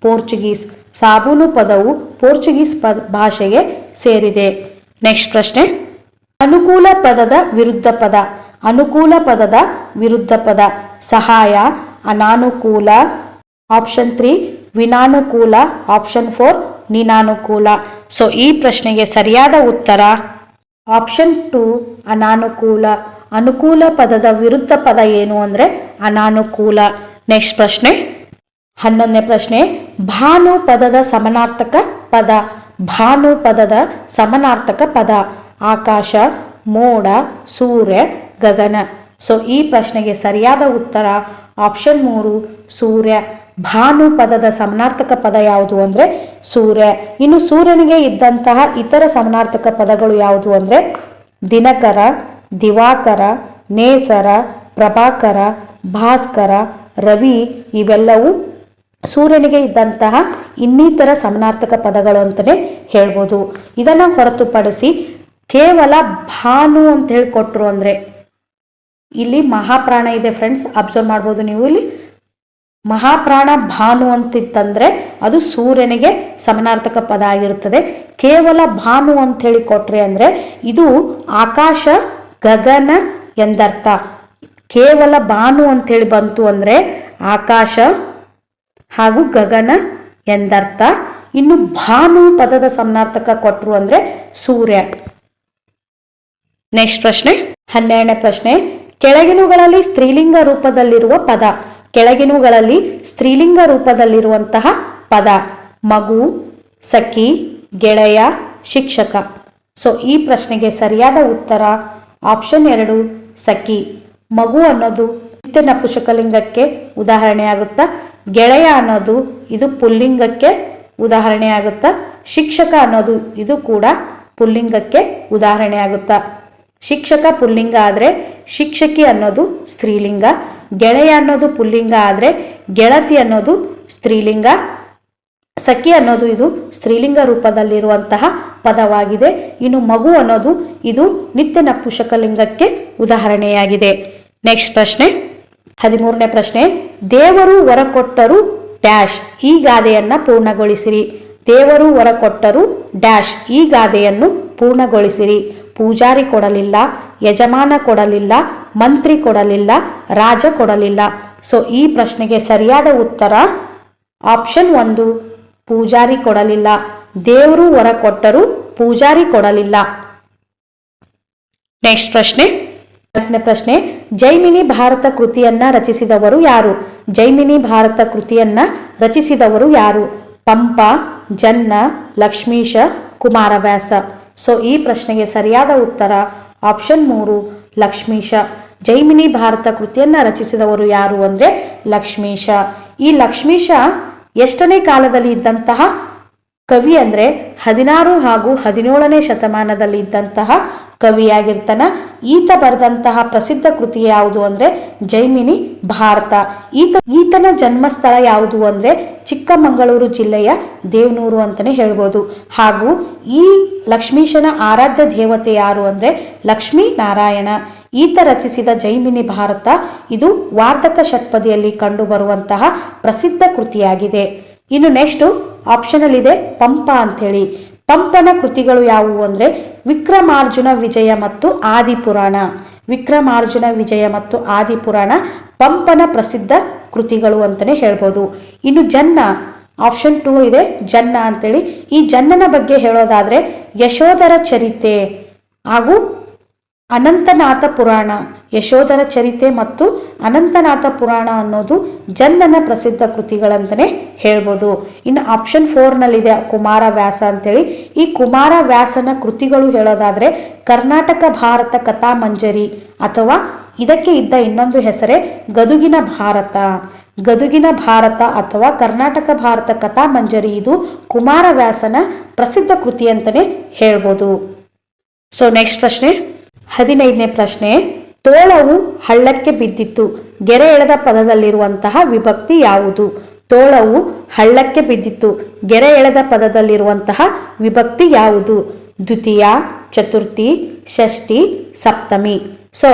ಪೋರ್ಚುಗೀಸ್. ಸಾಬೂನು ಪದವು ಪೋರ್ಚುಗೀಸ್ ಭಾಷೆಗೆ ಸೇರಿದೆ. ನೆಕ್ಸ್ಟ್ ಪ್ರಶ್ನೆ, ಅನುಕೂಲ ಪದದ ವಿರುದ್ಧ ಪದ. ಅನುಕೂಲ ಪದದ ವಿರುದ್ಧ ಪದ ಸಹಾಯ, ಅನಾನುಕೂಲ. ಆಪ್ಷನ್ 3 ವಿನಾನುಕೂಲ, ಆಪ್ಷನ್ 4 ನಿನಾನುಕೂಲ. ಸೊ ಈ ಪ್ರಶ್ನೆಗೆ ಸರಿಯಾದ ಉತ್ತರ ಆಪ್ಷನ್ 2 ಅನಾನುಕೂಲ. ಅನುಕೂಲ ಪದದ ವಿರುದ್ಧ ಪದ ಏನು ಅಂದರೆ ಅನಾನುಕೂಲ. ನೆಕ್ಸ್ಟ್ ಪ್ರಶ್ನೆ 11ನೇ ಪ್ರಶ್ನೆ, ಭಾನು ಪದದ ಸಮನಾರ್ಥಕ ಪದ. ಭಾನು ಪದದ ಸಮನಾರ್ಥಕ ಪದ ಆಕಾಶ, ಮೋಡ, ಸೂರ್ಯ, ಗಗನ. ಸೊ ಈ ಪ್ರಶ್ನೆಗೆ ಸರಿಯಾದ ಉತ್ತರ ಆಪ್ಷನ್ 3 ಸೂರ್ಯ. ಭಾನು ಪದದ ಸಮನಾರ್ಥಕ ಪದ ಯಾವುದು ಅಂದರೆ ಸೂರ್ಯ. ಇನ್ನು ಸೂರ್ಯನಿಗೆ ಇದ್ದಂತಹ ಇತರ ಸಮನಾರ್ಥಕ ಪದಗಳು ಯಾವುದು ಅಂದರೆ ದಿನಕರ, ದಿವಾಕರ, ನೇಸರ, ಪ್ರಭಾಕರ, ಭಾಸ್ಕರ, ರವಿ. ಇವೆಲ್ಲವೂ ಸೂರ್ಯನಿಗೆ ಇದ್ದಂತಹ ಇನ್ನಿತರ ಸಮನಾರ್ಥಕ ಪದಗಳು ಅಂತಲೇ ಹೇಳ್ಬೋದು. ಇದನ್ನು ಹೊರತುಪಡಿಸಿ ಕೇವಲ ಭಾನು ಅಂತ ಹೇಳಿ ಕೊಟ್ಟರು ಅಂದರೆ ಇಲ್ಲಿ ಮಹಾಪ್ರಾಣ ಇದೆ ಫ್ರೆಂಡ್ಸ್, ಅಬ್ಸರ್ವ್ ಮಾಡ್ಬೋದು ನೀವು. ಇಲ್ಲಿ ಮಹಾಪ್ರಾಣ ಭಾನು ಅಂತಿತ್ತಂದ್ರೆ ಅದು ಸೂರ್ಯನಿಗೆ ಸಮನಾರ್ಥಕ ಪದ ಆಗಿರುತ್ತದೆ. ಕೇವಲ ಭಾನು ಅಂತ ಹೇಳಿ ಕೊಟ್ರೆ ಅಂದರೆ ಇದು ಆಕಾಶ, ಗಗನ ಎಂದರ್ಥ. ಕೇವಲ ಭಾನು ಅಂತೇಳಿ ಬಂತು ಅಂದರೆ ಆಕಾಶ ಹಾಗೂ ಗಗನ ಎಂದರ್ಥ. ಇನ್ನು ಭಾನು ಪದದ ಸಮನಾರ್ಥಕ ಕೊಟ್ಟರು ಅಂದರೆ ಸೂರ್ಯ. ನೆಕ್ಸ್ಟ್ ಪ್ರಶ್ನೆ 12ನೇ ಪ್ರಶ್ನೆ, ಕೆಳಗಿನವುಗಳಲ್ಲಿ ಸ್ತ್ರೀಲಿಂಗ ರೂಪದಲ್ಲಿರುವ ಪದ. ಕೆಳಗಿನವುಗಳಲ್ಲಿ ಸ್ತ್ರೀಲಿಂಗ ರೂಪದಲ್ಲಿರುವಂತಹ ಪದ ಮಗು, ಸಖಿ, ಗೆಳೆಯ, ಶಿಕ್ಷಕ. ಸೊ ಈ ಪ್ರಶ್ನೆಗೆ ಸರಿಯಾದ ಉತ್ತರ ಆಪ್ಷನ್ 2 ಸಖಿ. ಮಗು ಅನ್ನೋದು ನಿತ್ಯ ನಪುಂಸಕಲಿಂಗಕ್ಕೆ ಉದಾಹರಣೆ ಆಗುತ್ತಾ. ಗೆಳೆಯ ಅನ್ನೋದು ಇದು ಪುಲ್ಲಿಂಗಕ್ಕೆ ಉದಾಹರಣೆ ಆಗುತ್ತಾ. ಶಿಕ್ಷಕ ಅನ್ನೋದು ಇದು ಕೂಡ ಪುಲ್ಲಿಂಗಕ್ಕೆ ಉದಾಹರಣೆ ಆಗುತ್ತಾ. ಶಿಕ್ಷಕ ಪುಲ್ಲಿಂಗ ಆದರೆ ಶಿಕ್ಷಕಿ ಅನ್ನೋದು ಸ್ತ್ರೀಲಿಂಗ. ಗೆಳೆಯ ಅನ್ನೋದು ಪುಲ್ಲಿಂಗ ಆದರೆ ಗೆಳತಿ ಅನ್ನೋದು ಸ್ತ್ರೀಲಿಂಗ. ಸಖಿ ಅನ್ನೋದು ಇದು ಸ್ತ್ರೀಲಿಂಗ ರೂಪದಲ್ಲಿರುವಂತಹ ಪದವಾಗಿದೆ. ಇನ್ನು ಮಗು ಅನ್ನೋದು ಇದು ನಿತ್ಯ ನಪುಂಸಕಲಿಂಗಕ್ಕೆ ಉದಾಹರಣೆಯಾಗಿದೆ. ನೆಕ್ಸ್ಟ್ ಪ್ರಶ್ನೆ 13ನೇ ಪ್ರಶ್ನೆ, ದೇವರು ವರ ಕೊಟ್ಟರು ಡ್ಯಾಶ್ ಈ ಗಾದೆಯನ್ನು ಪೂರ್ಣಗೊಳಿಸಿರಿ. ದೇವರು ವರ ಕೊಟ್ಟರು ಡ್ಯಾಶ್ ಈ ಗಾದೆಯನ್ನು ಪೂರ್ಣಗೊಳಿಸಿರಿ. ಪೂಜಾರಿ ಕೊಡಲಿಲ್ಲ, ಯಜಮಾನ ಕೊಡಲಿಲ್ಲ, ಮಂತ್ರಿ ಕೊಡಲಿಲ್ಲ, ರಾಜ ಕೊಡಲಿಲ್ಲ. ಸೊ ಈ ಪ್ರಶ್ನೆಗೆ ಸರಿಯಾದ ಉತ್ತರ ಆಪ್ಷನ್ 1 ಪೂಜಾರಿ ಕೊಡಲಿಲ್ಲ. ದೇವರು ವರ ಕೊಟ್ಟರು ಪೂಜಾರಿ ಕೊಡಲಿಲ್ಲ. ನೆಕ್ಸ್ಟ್ ಪ್ರಶ್ನೆ 4ನೇ ಪ್ರಶ್ನೆ, ಜೈಮಿನಿ ಭಾರತ ಕೃತಿಯನ್ನ ರಚಿಸಿದವರು ಯಾರು? ಜೈಮಿನಿ ಭಾರತ ಕೃತಿಯನ್ನ ರಚಿಸಿದವರು ಯಾರು? ಪಂಪ, ಜನ್ನ, ಲಕ್ಷ್ಮೀಶ, ಕುಮಾರವ್ಯಾಸ. ಸೊ ಈ ಪ್ರಶ್ನೆಗೆ ಸರಿಯಾದ ಉತ್ತರ ಆಪ್ಷನ್ 3 ಲಕ್ಷ್ಮೀಶ. ಜೈಮಿನಿ ಭಾರತ ಕೃತಿಯನ್ನ ರಚಿಸಿದವರು ಯಾರು ಅಂದರೆ ಲಕ್ಷ್ಮೀಶ. ಈ ಲಕ್ಷ್ಮೀಶ ಎಷ್ಟನೇ ಕಾಲದಲ್ಲಿ ಇದ್ದಂತಹ ಕವಿ ಅಂದರೆ 16 ಹಾಗೂ 17ನೇ ಶತಮಾನದಲ್ಲಿ ಇದ್ದಂತಹ ಕವಿಯಾಗಿರ್ತಾನ. ಈತ ಬರೆದಂತಹ ಪ್ರಸಿದ್ಧ ಕೃತಿ ಯಾವುದು ಅಂದರೆ ಜೈಮಿನಿ ಭಾರತ. ಈತನ ಜನ್ಮಸ್ಥಳ ಯಾವುದು ಅಂದರೆ ಚಿಕ್ಕಮಗಳೂರು ಜಿಲ್ಲೆಯ ದೇವನೂರು ಅಂತಲೇ ಹೇಳ್ಬೋದು. ಹಾಗೂ ಈ ಲಕ್ಷ್ಮೀಶನ ಆರಾಧ್ಯ ದೇವತೆ ಯಾರು ಅಂದರೆ ಲಕ್ಷ್ಮೀ ನಾರಾಯಣ. ಈತ ರಚಿಸಿದ ಜೈಮಿನಿ ಭಾರತ ಇದು ವಾರ್ಧಕ ಷಟ್ಪದಿಯಲ್ಲಿ ಕಂಡುಬರುವಂತಹ ಪ್ರಸಿದ್ಧ ಕೃತಿಯಾಗಿದೆ. ಇನ್ನು ನೆಕ್ಸ್ಟ್ ಆಪ್ಷನಲ್ ಇದೆ ಪಂಪ ಅಂಥೇಳಿ. ಪಂಪನ ಕೃತಿಗಳು ಯಾವುವು ಅಂದರೆ ವಿಕ್ರಮಾರ್ಜುನ ವಿಜಯ ಮತ್ತು ಆದಿಪುರಾಣ. ವಿಕ್ರಮಾರ್ಜುನ ವಿಜಯ ಮತ್ತು ಆದಿಪುರಾಣ ಪಂಪನ ಪ್ರಸಿದ್ಧ ಕೃತಿಗಳು ಅಂತಲೇ ಹೇಳ್ಬೋದು. ಇನ್ನು ಜನ್ನ ಆಪ್ಷನ್ 2 ಇದೆ ಜನ್ನ ಅಂತೇಳಿ. ಈ ಜನ್ನನ ಬಗ್ಗೆ ಹೇಳೋದಾದರೆ ಯಶೋಧರ ಚರಿತೆ ಹಾಗೂ ಅನಂತನಾಥ ಪುರಾಣ. ಯಶೋಧರ ಚರಿತೆ ಮತ್ತು ಅನಂತನಾಥ ಪುರಾಣ ಅನ್ನೋದು ಜನ್ನನ ಪ್ರಸಿದ್ಧ ಕೃತಿಗಳಂತಲೇ ಹೇಳ್ಬೋದು. ಇನ್ನು ಆಪ್ಷನ್ 4ನಲ್ಲಿದೆ ಕುಮಾರವ್ಯಾಸ ಅಂತೇಳಿ. ಈ ಕುಮಾರವ್ಯಾಸನ ಕೃತಿಗಳು ಹೇಳೋದಾದರೆ ಕರ್ನಾಟಕ ಭಾರತ ಕಥಾ ಮಂಜರಿ ಅಥವಾ ಇದಕ್ಕೆ ಇದ್ದ ಇನ್ನೊಂದು ಹೆಸರೇ ಗದುಗಿನ ಭಾರತ. ಗದುಗಿನ ಭಾರತ ಅಥವಾ ಕರ್ನಾಟಕ ಭಾರತ ಕಥಾ ಮಂಜರಿ ಇದು ಕುಮಾರವ್ಯಾಸನ ಪ್ರಸಿದ್ಧ ಕೃತಿ ಅಂತಲೇ ಹೇಳ್ಬೋದು. ಸೊ ನೆಕ್ಸ್ಟ್ ಪ್ರಶ್ನೆ 15ನೇ ಪ್ರಶ್ನೆ, ತೋಳವು ಹಳ್ಳಕ್ಕೆ ಬಿದ್ದಿತ್ತು. ಗೆರೆ ಎಳೆದ ಪದದಲ್ಲಿರುವಂತಹ ವಿಭಕ್ತಿ ಯಾವುದು? ತೋಳವು ಹಳ್ಳಕ್ಕೆ ಬಿದ್ದಿತ್ತು. ಗೆರೆ ಎಳೆದ ಪದದಲ್ಲಿರುವಂತಹ ವಿಭಕ್ತಿ ಯಾವುದು? ದ್ವಿತೀಯ, ಚತುರ್ಥಿ, ಷಷ್ಠಿ, ಸಪ್ತಮಿ. ಸೊ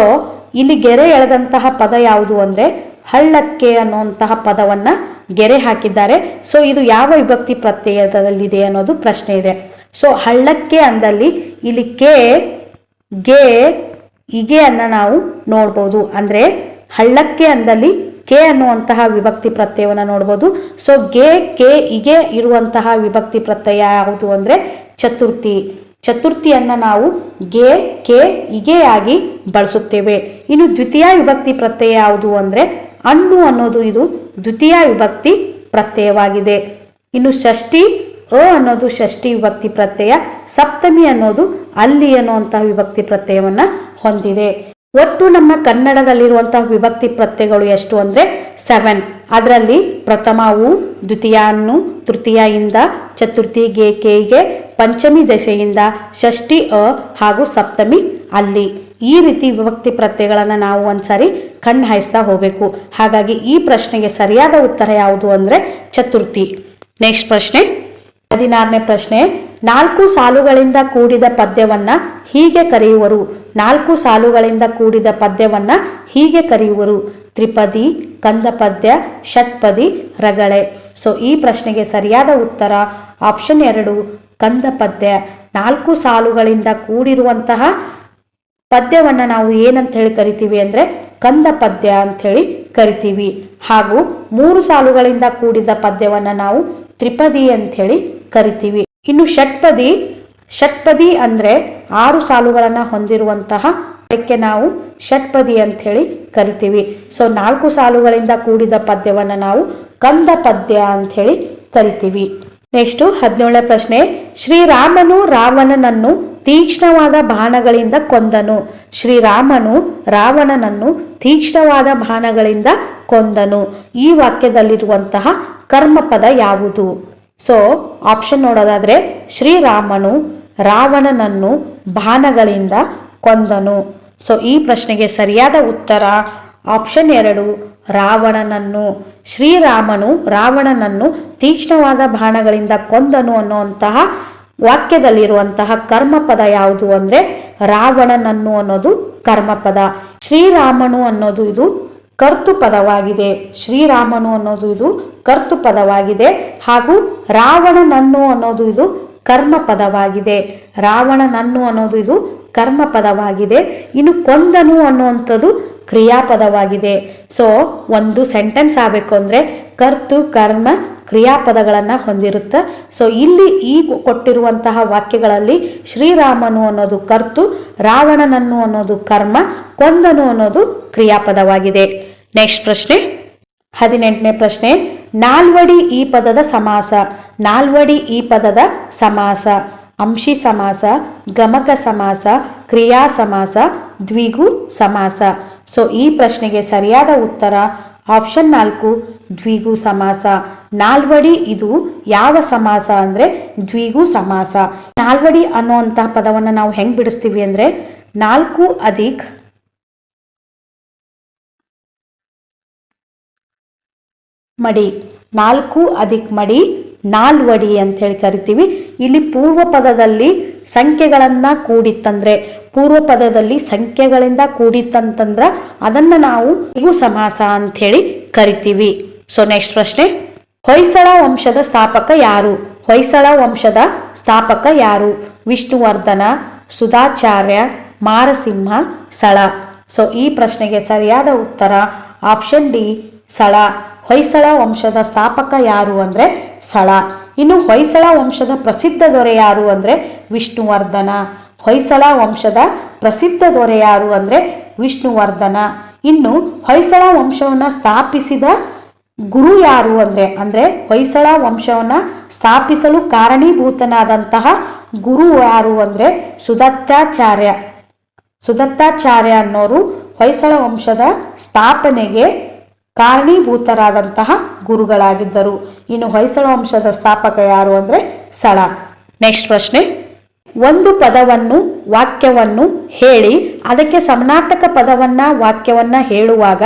ಇಲ್ಲಿ ಗೆರೆ ಎಳೆದಂತಹ ಪದ ಯಾವುದು ಅಂದರೆ ಹಳ್ಳಕ್ಕೆ ಅನ್ನುವಂತಹ ಪದವನ್ನ ಗೆರೆ ಹಾಕಿದ್ದಾರೆ. ಸೊ ಇದು ಯಾವ ವಿಭಕ್ತಿ ಪ್ರತ್ಯಯದಲ್ಲಿದೆ ಅನ್ನೋದು ಪ್ರಶ್ನೆ ಇದೆ. ಸೊ ಹಳ್ಳಕ್ಕೆ ಅಂದಲ್ಲಿ ಇಲ್ಲಿ ಕೆ, ಗೆ, ಇಗೆ ಅನ್ನ ನಾವು ನೋಡ್ಬೋದು. ಅಂದರೆ ಹಳ್ಳಕ್ಕೆ ಅಂದಲ್ಲಿ ಕೆ ಅನ್ನುವಂತಹ ವಿಭಕ್ತಿ ಪ್ರತ್ಯಯವನ್ನು ನೋಡ್ಬೋದು. ಸೊ ಗೆ, ಕೆ, ಇಗೆ ಇರುವಂತಹ ವಿಭಕ್ತಿ ಪ್ರತ್ಯಯ ಯಾವುದು ಅಂದರೆ ಚತುರ್ಥಿ. ಚತುರ್ಥಿಯನ್ನು ನಾವು ಗೆ, ಕೆ, ಇಗೆ ಆಗಿ ಬಳಸುತ್ತೇವೆ. ಇನ್ನು ದ್ವಿತೀಯ ವಿಭಕ್ತಿ ಪ್ರತ್ಯಯ ಯಾವುದು ಅಂದರೆ ಅನ್ನು ಅನ್ನೋದು ಇದು ದ್ವಿತೀಯ ವಿಭಕ್ತಿ ಪ್ರತ್ಯಯವಾಗಿದೆ. ಇನ್ನು ಷಷ್ಠಿ ಅನ್ನೋದು ಷಷ್ಠಿ ವಿಭಕ್ತಿ ಪ್ರತ್ಯಯ. ಸಪ್ತಮಿ ಅನ್ನೋದು ಅಲ್ಲಿ ಅನ್ನುವಂತಹ ವಿಭಕ್ತಿ ಪ್ರತ್ಯಯವನ್ನು ಹೊಂದಿದೆ. ಒಟ್ಟು ನಮ್ಮ ಕನ್ನಡದಲ್ಲಿರುವಂತಹ ವಿಭಕ್ತಿ ಪ್ರತ್ಯಯಗಳು ಎಷ್ಟು ಅಂದರೆ 7. ಅದರಲ್ಲಿ ಪ್ರಥಮ ಉ, ದ್ವಿತೀಯ ಅನ್ನು, ತೃತೀಯ ಇಂದ, ಚತುರ್ಥಿ ಗೆ, ಕೆಗೆ, ಪಂಚಮಿ ದಶೆಯಿಂದ, ಷಷ್ಠಿ ಹಾಗೂ ಸಪ್ತಮಿ ಅಲ್ಲಿ. ಈ ರೀತಿ ವಿಭಕ್ತಿ ಪ್ರತ್ಯಯಗಳನ್ನು ನಾವು ಒಂದ್ಸಾರಿ ಕಣ್ಣು ಹಾಯಿಸ್ತಾ ಹೋಗಬೇಕು. ಹಾಗಾಗಿ ಈ ಪ್ರಶ್ನೆಗೆ ಸರಿಯಾದ ಉತ್ತರ ಯಾವುದು ಅಂದರೆ ಚತುರ್ಥಿ. ನೆಕ್ಸ್ಟ್ ಪ್ರಶ್ನೆ 16ನೇ ಪ್ರಶ್ನೆ. 4 ಸಾಲುಗಳಿಂದ ಕೂಡಿದ ಪದ್ಯವನ್ನ ಹೀಗೆ ಕರೆಯುವರು. 4 ಸಾಲುಗಳಿಂದ ಕೂಡಿದ ಪದ್ಯವನ್ನ ಹೀಗೆ ಕರೆಯುವರು. ತ್ರಿಪದಿ, ಕಂದಪದ್ಯ, ಷಟ್ಪದಿ, ರಗಳೆ. ಸೊ ಈ ಪ್ರಶ್ನೆಗೆ ಸರಿಯಾದ ಉತ್ತರ ಆಪ್ಷನ್ 2 ಕಂದಪದ್ಯ. 4 ಸಾಲುಗಳಿಂದ ಕೂಡಿರುವಂತಹ ಪದ್ಯವನ್ನು ನಾವು ಏನಂತ ಹೇಳಿ ಕರಿತೀವಿ ಅಂದರೆ ಕಂದ ಪದ್ಯ ಅಂಥೇಳಿ ಕರಿತೀವಿ. ಹಾಗೂ 3 ಸಾಲುಗಳಿಂದ ಕೂಡಿದ ಪದ್ಯವನ್ನು ನಾವು ತ್ರಿಪದಿ ಅಂಥೇಳಿ ಕರಿತೀವಿ. ಇನ್ನು ಷಟ್ಪದಿ ಅಂದರೆ 6 ಸಾಲುಗಳನ್ನು ಹೊಂದಿರುವಂತಹ ಅದಕ್ಕೆ ನಾವು ಷಟ್ಪದಿ ಅಂಥೇಳಿ ಕರಿತೀವಿ. ಸೊ 4 ಸಾಲುಗಳಿಂದ ಕೂಡಿದ ಪದ್ಯವನ್ನು ನಾವು ಕಂದ ಪದ್ಯ ಅಂಥೇಳಿ ಕರಿತೀವಿ. ನೆಕ್ಸ್ಟು 17ನೇ ಪ್ರಶ್ನೆ. ಶ್ರೀರಾಮನು ರಾವಣನನ್ನು ತೀಕ್ಷ್ಣವಾದ ಬಾಣಗಳಿಂದ ಕೊಂದನು. ಶ್ರೀರಾಮನು ರಾವಣನನ್ನು ತೀಕ್ಷ್ಣವಾದ ಬಾಣಗಳಿಂದ ಕೊಂದನು. ಈ ವಾಕ್ಯದಲ್ಲಿರುವಂತಹ ಕರ್ಮಪದ ಯಾವುದು? ಸೊ ಆಪ್ಷನ್ ನೋಡೋದಾದ್ರೆ ಶ್ರೀರಾಮನು ರಾವಣನನ್ನು ಬಾಣಗಳಿಂದ ಕೊಂದನು. ಸೊ ಈ ಪ್ರಶ್ನೆಗೆ ಸರಿಯಾದ ಉತ್ತರ ಆಪ್ಷನ್ 2 ರಾವಣನನ್ನು. ಶ್ರೀರಾಮನು ರಾವಣನನ್ನು ತೀಕ್ಷ್ಣವಾದ ಬಾಣಗಳಿಂದ ಕೊಂದನು ಅನ್ನುವಂತಹ ವಾಕ್ಯದಲ್ಲಿರುವಂತಹ ಕರ್ಮಪದ ಯಾವುದು ಅಂದರೆ ರಾವಣನನ್ನು ಅನ್ನೋದು ಕರ್ಮಪದ. ಶ್ರೀರಾಮನು ಅನ್ನೋದು ಇದು ಕರ್ತೃಪದವಾಗಿದೆ. ಶ್ರೀರಾಮನು ಅನ್ನೋದು ಇದು ಕರ್ತೃಪದವಾಗಿದೆ. ಹಾಗೂ ರಾವಣನನ್ನು ಅನ್ನೋದು ಇದು ಕರ್ಮಪದವಾಗಿದೆ. ರಾವಣನನ್ನು ಅನ್ನೋದು ಇದು ಕರ್ಮಪದವಾಗಿದೆ. ಇನ್ನು ಕೊಂದನು ಅನ್ನುವಂಥದ್ದು ಕ್ರಿಯಾಪದವಾಗಿದೆ. ಸೊ ಒಂದು ಸೆಂಟೆನ್ಸ್ ಆಗಬೇಕು ಅಂದರೆ ಕರ್ತು, ಕರ್ಮ, ಕ್ರಿಯಾಪದಗಳನ್ನು ಹೊಂದಿರುತ್ತೆ. ಸೊ ಇಲ್ಲಿ ಈ ಕೊಟ್ಟಿರುವಂತಹ ವಾಕ್ಯಗಳಲ್ಲಿ ಶ್ರೀರಾಮನು ಅನ್ನೋದು ಕರ್ತು, ರಾವಣನನ್ನು ಅನ್ನೋದು ಕರ್ಮ, ಕೊಂದನು ಅನ್ನೋದು ಕ್ರಿಯಾಪದವಾಗಿದೆ. ನೆಕ್ಸ್ಟ್ ಪ್ರಶ್ನೆ 18ನೇ ಪ್ರಶ್ನೆ. ನಾಲ್ವಡಿ ಈ ಪದದ ಸಮಾಸ. ನಾಲ್ವಡಿ ಈ ಪದದ ಸಮಾಸ ಅಂಶಿ ಸಮಾಸ, ಗಮಕ ಸಮಾಸ, ಕ್ರಿಯಾ ಸಮಾಸ, ದ್ವಿಗು ಸಮಾಸ. ಸೊ ಈ ಪ್ರಶ್ನೆಗೆ ಸರಿಯಾದ ಉತ್ತರ ಆಪ್ಷನ್ 4 ದ್ವಿಗು ಸಮಾಸ. ನಾಲ್ವಡಿ ಇದು ಯಾವ ಸಮಾಸ ಅಂದರೆ ದ್ವಿಗು ಸಮಾಸ. ನಾಲ್ವಡಿ ಅನ್ನುವಂತಹ ಪದವನ್ನು ನಾವು ಹೆಂಗೆ ಬಿಡಿಸ್ತೀವಿ ಅಂದರೆ 4 ಅಧಿಕ್ ಮಡಿ, 4 ಅಧಿಕ್ ಮಡಿ ನಾಲ್ವಡಿ ಅಂತ ಹೇಳಿ ಕರಿತೀವಿ. ಇಲ್ಲಿ ಪೂರ್ವ ಪದದಲ್ಲಿ ಸಂಖ್ಯೆಗಳನ್ನು ಕೂಡಿತ್ತಂದ್ರೆ, ಪೂರ್ವ ಪದದಲ್ಲಿ ಸಂಖ್ಯೆಗಳಿಂದ ಕೂಡಿತ್ತಂತಂದ್ರೆ ಅದನ್ನು ನಾವು ದ್ವಿಗು ಸಮಾಸ ಅಂಥೇಳಿ ಕರಿತೀವಿ. ಸೊ ನೆಕ್ಸ್ಟ್ ಪ್ರಶ್ನೆ. ಹೊಯ್ಸಳ ವಂಶದ ಸ್ಥಾಪಕ ಯಾರು? ಹೊಯ್ಸಳ ವಂಶದ ಸ್ಥಾಪಕ ಯಾರು? ವಿಷ್ಣುವರ್ಧನ, ಸುಧಾಚಾರ್ಯ, ಮಾರಸಿಂಹ, ಸಳ. ಸೊ ಈ ಪ್ರಶ್ನೆಗೆ ಸರಿಯಾದ ಉತ್ತರ ಆಪ್ಷನ್ ಡಿ ಸಳ. ಹೊಯ್ಸಳ ವಂಶದ ಸ್ಥಾಪಕ ಯಾರು ಅಂದರೆ ಸಳ. ಇನ್ನು ಹೊಯ್ಸಳ ವಂಶದ ಪ್ರಸಿದ್ಧ ದೊರೆ ಯಾರು ಅಂದರೆ ವಿಷ್ಣುವರ್ಧನ. ಹೊಯ್ಸಳ ವಂಶದ ಪ್ರಸಿದ್ಧ ದೊರೆ ಯಾರು ಅಂದರೆ ವಿಷ್ಣುವರ್ಧನ. ಇನ್ನು ಹೊಯ್ಸಳ ವಂಶವನ್ನು ಸ್ಥಾಪಿಸಿದ ಗುರು ಯಾರು ಅಂದರೆ ಹೊಯ್ಸಳ ವಂಶವನ್ನು ಸ್ಥಾಪಿಸಲು ಕಾರಣೀಭೂತನಾದಂತಹ ಗುರು ಯಾರು ಅಂದರೆ ಸುದತ್ತಾಚಾರ್ಯ. ಸುದತ್ತಾಚಾರ್ಯ ಅನ್ನೋರು ಹೊಯ್ಸಳ ವಂಶದ ಸ್ಥಾಪನೆಗೆ ಕಾರಣೀಭೂತರಾದಂತಹ ಗುರುಗಳಾಗಿದ್ದರು. ಇನ್ನು ಹೊಯ್ಸಳ ವಂಶದ ಸ್ಥಾಪಕ ಯಾರು ಅಂದರೆ ಸಳ. ನೆಕ್ಸ್ಟ್ ಪ್ರಶ್ನೆ. ಒಂದು ಪದವನ್ನು ವಾಕ್ಯವನ್ನು ಹೇಳಿ ಅದಕ್ಕೆ ಸಮಾನಾರ್ಥಕ ಪದವನ್ನು ವಾಕ್ಯವನ್ನು ಹೇಳುವಾಗ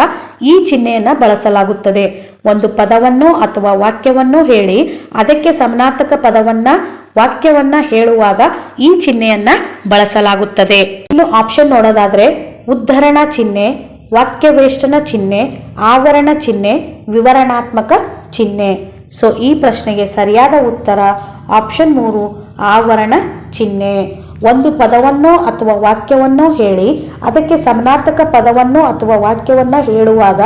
ಈ ಚಿಹ್ನೆಯನ್ನು ಬಳಸಲಾಗುತ್ತದೆ. ಒಂದು ಪದವನ್ನು ಅಥವಾ ವಾಕ್ಯವನ್ನು ಹೇಳಿ ಅದಕ್ಕೆ ಸಮಾನಾರ್ಥಕ ಪದವನ್ನು ವಾಕ್ಯವನ್ನು ಹೇಳುವಾಗ ಈ ಚಿಹ್ನೆಯನ್ನು ಬಳಸಲಾಗುತ್ತದೆ. ಇನ್ನು ಆಪ್ಷನ್ ನೋಡೋದಾದ್ರೆ ಉದ್ಧರಣ ಚಿಹ್ನೆ, ವಾಕ್ಯವೇಷ್ಟನ ಚಿಹ್ನೆ, ಆವರಣ ಚಿಹ್ನೆ, ವಿವರಣಾತ್ಮಕ ಚಿಹ್ನೆ. ಸೊ ಈ ಪ್ರಶ್ನೆಗೆ ಸರಿಯಾದ ಉತ್ತರ ಆಪ್ಷನ್ 3 ಆವರಣ ಚಿಹ್ನೆ. ಒಂದು ಪದವನ್ನು ಅಥವಾ ವಾಕ್ಯವನ್ನು ಹೇಳಿ ಅದಕ್ಕೆ ಸಮಾನಾರ್ಥಕ ಪದವನ್ನು ಅಥವಾ ವಾಕ್ಯವನ್ನು ಹೇಳುವಾಗ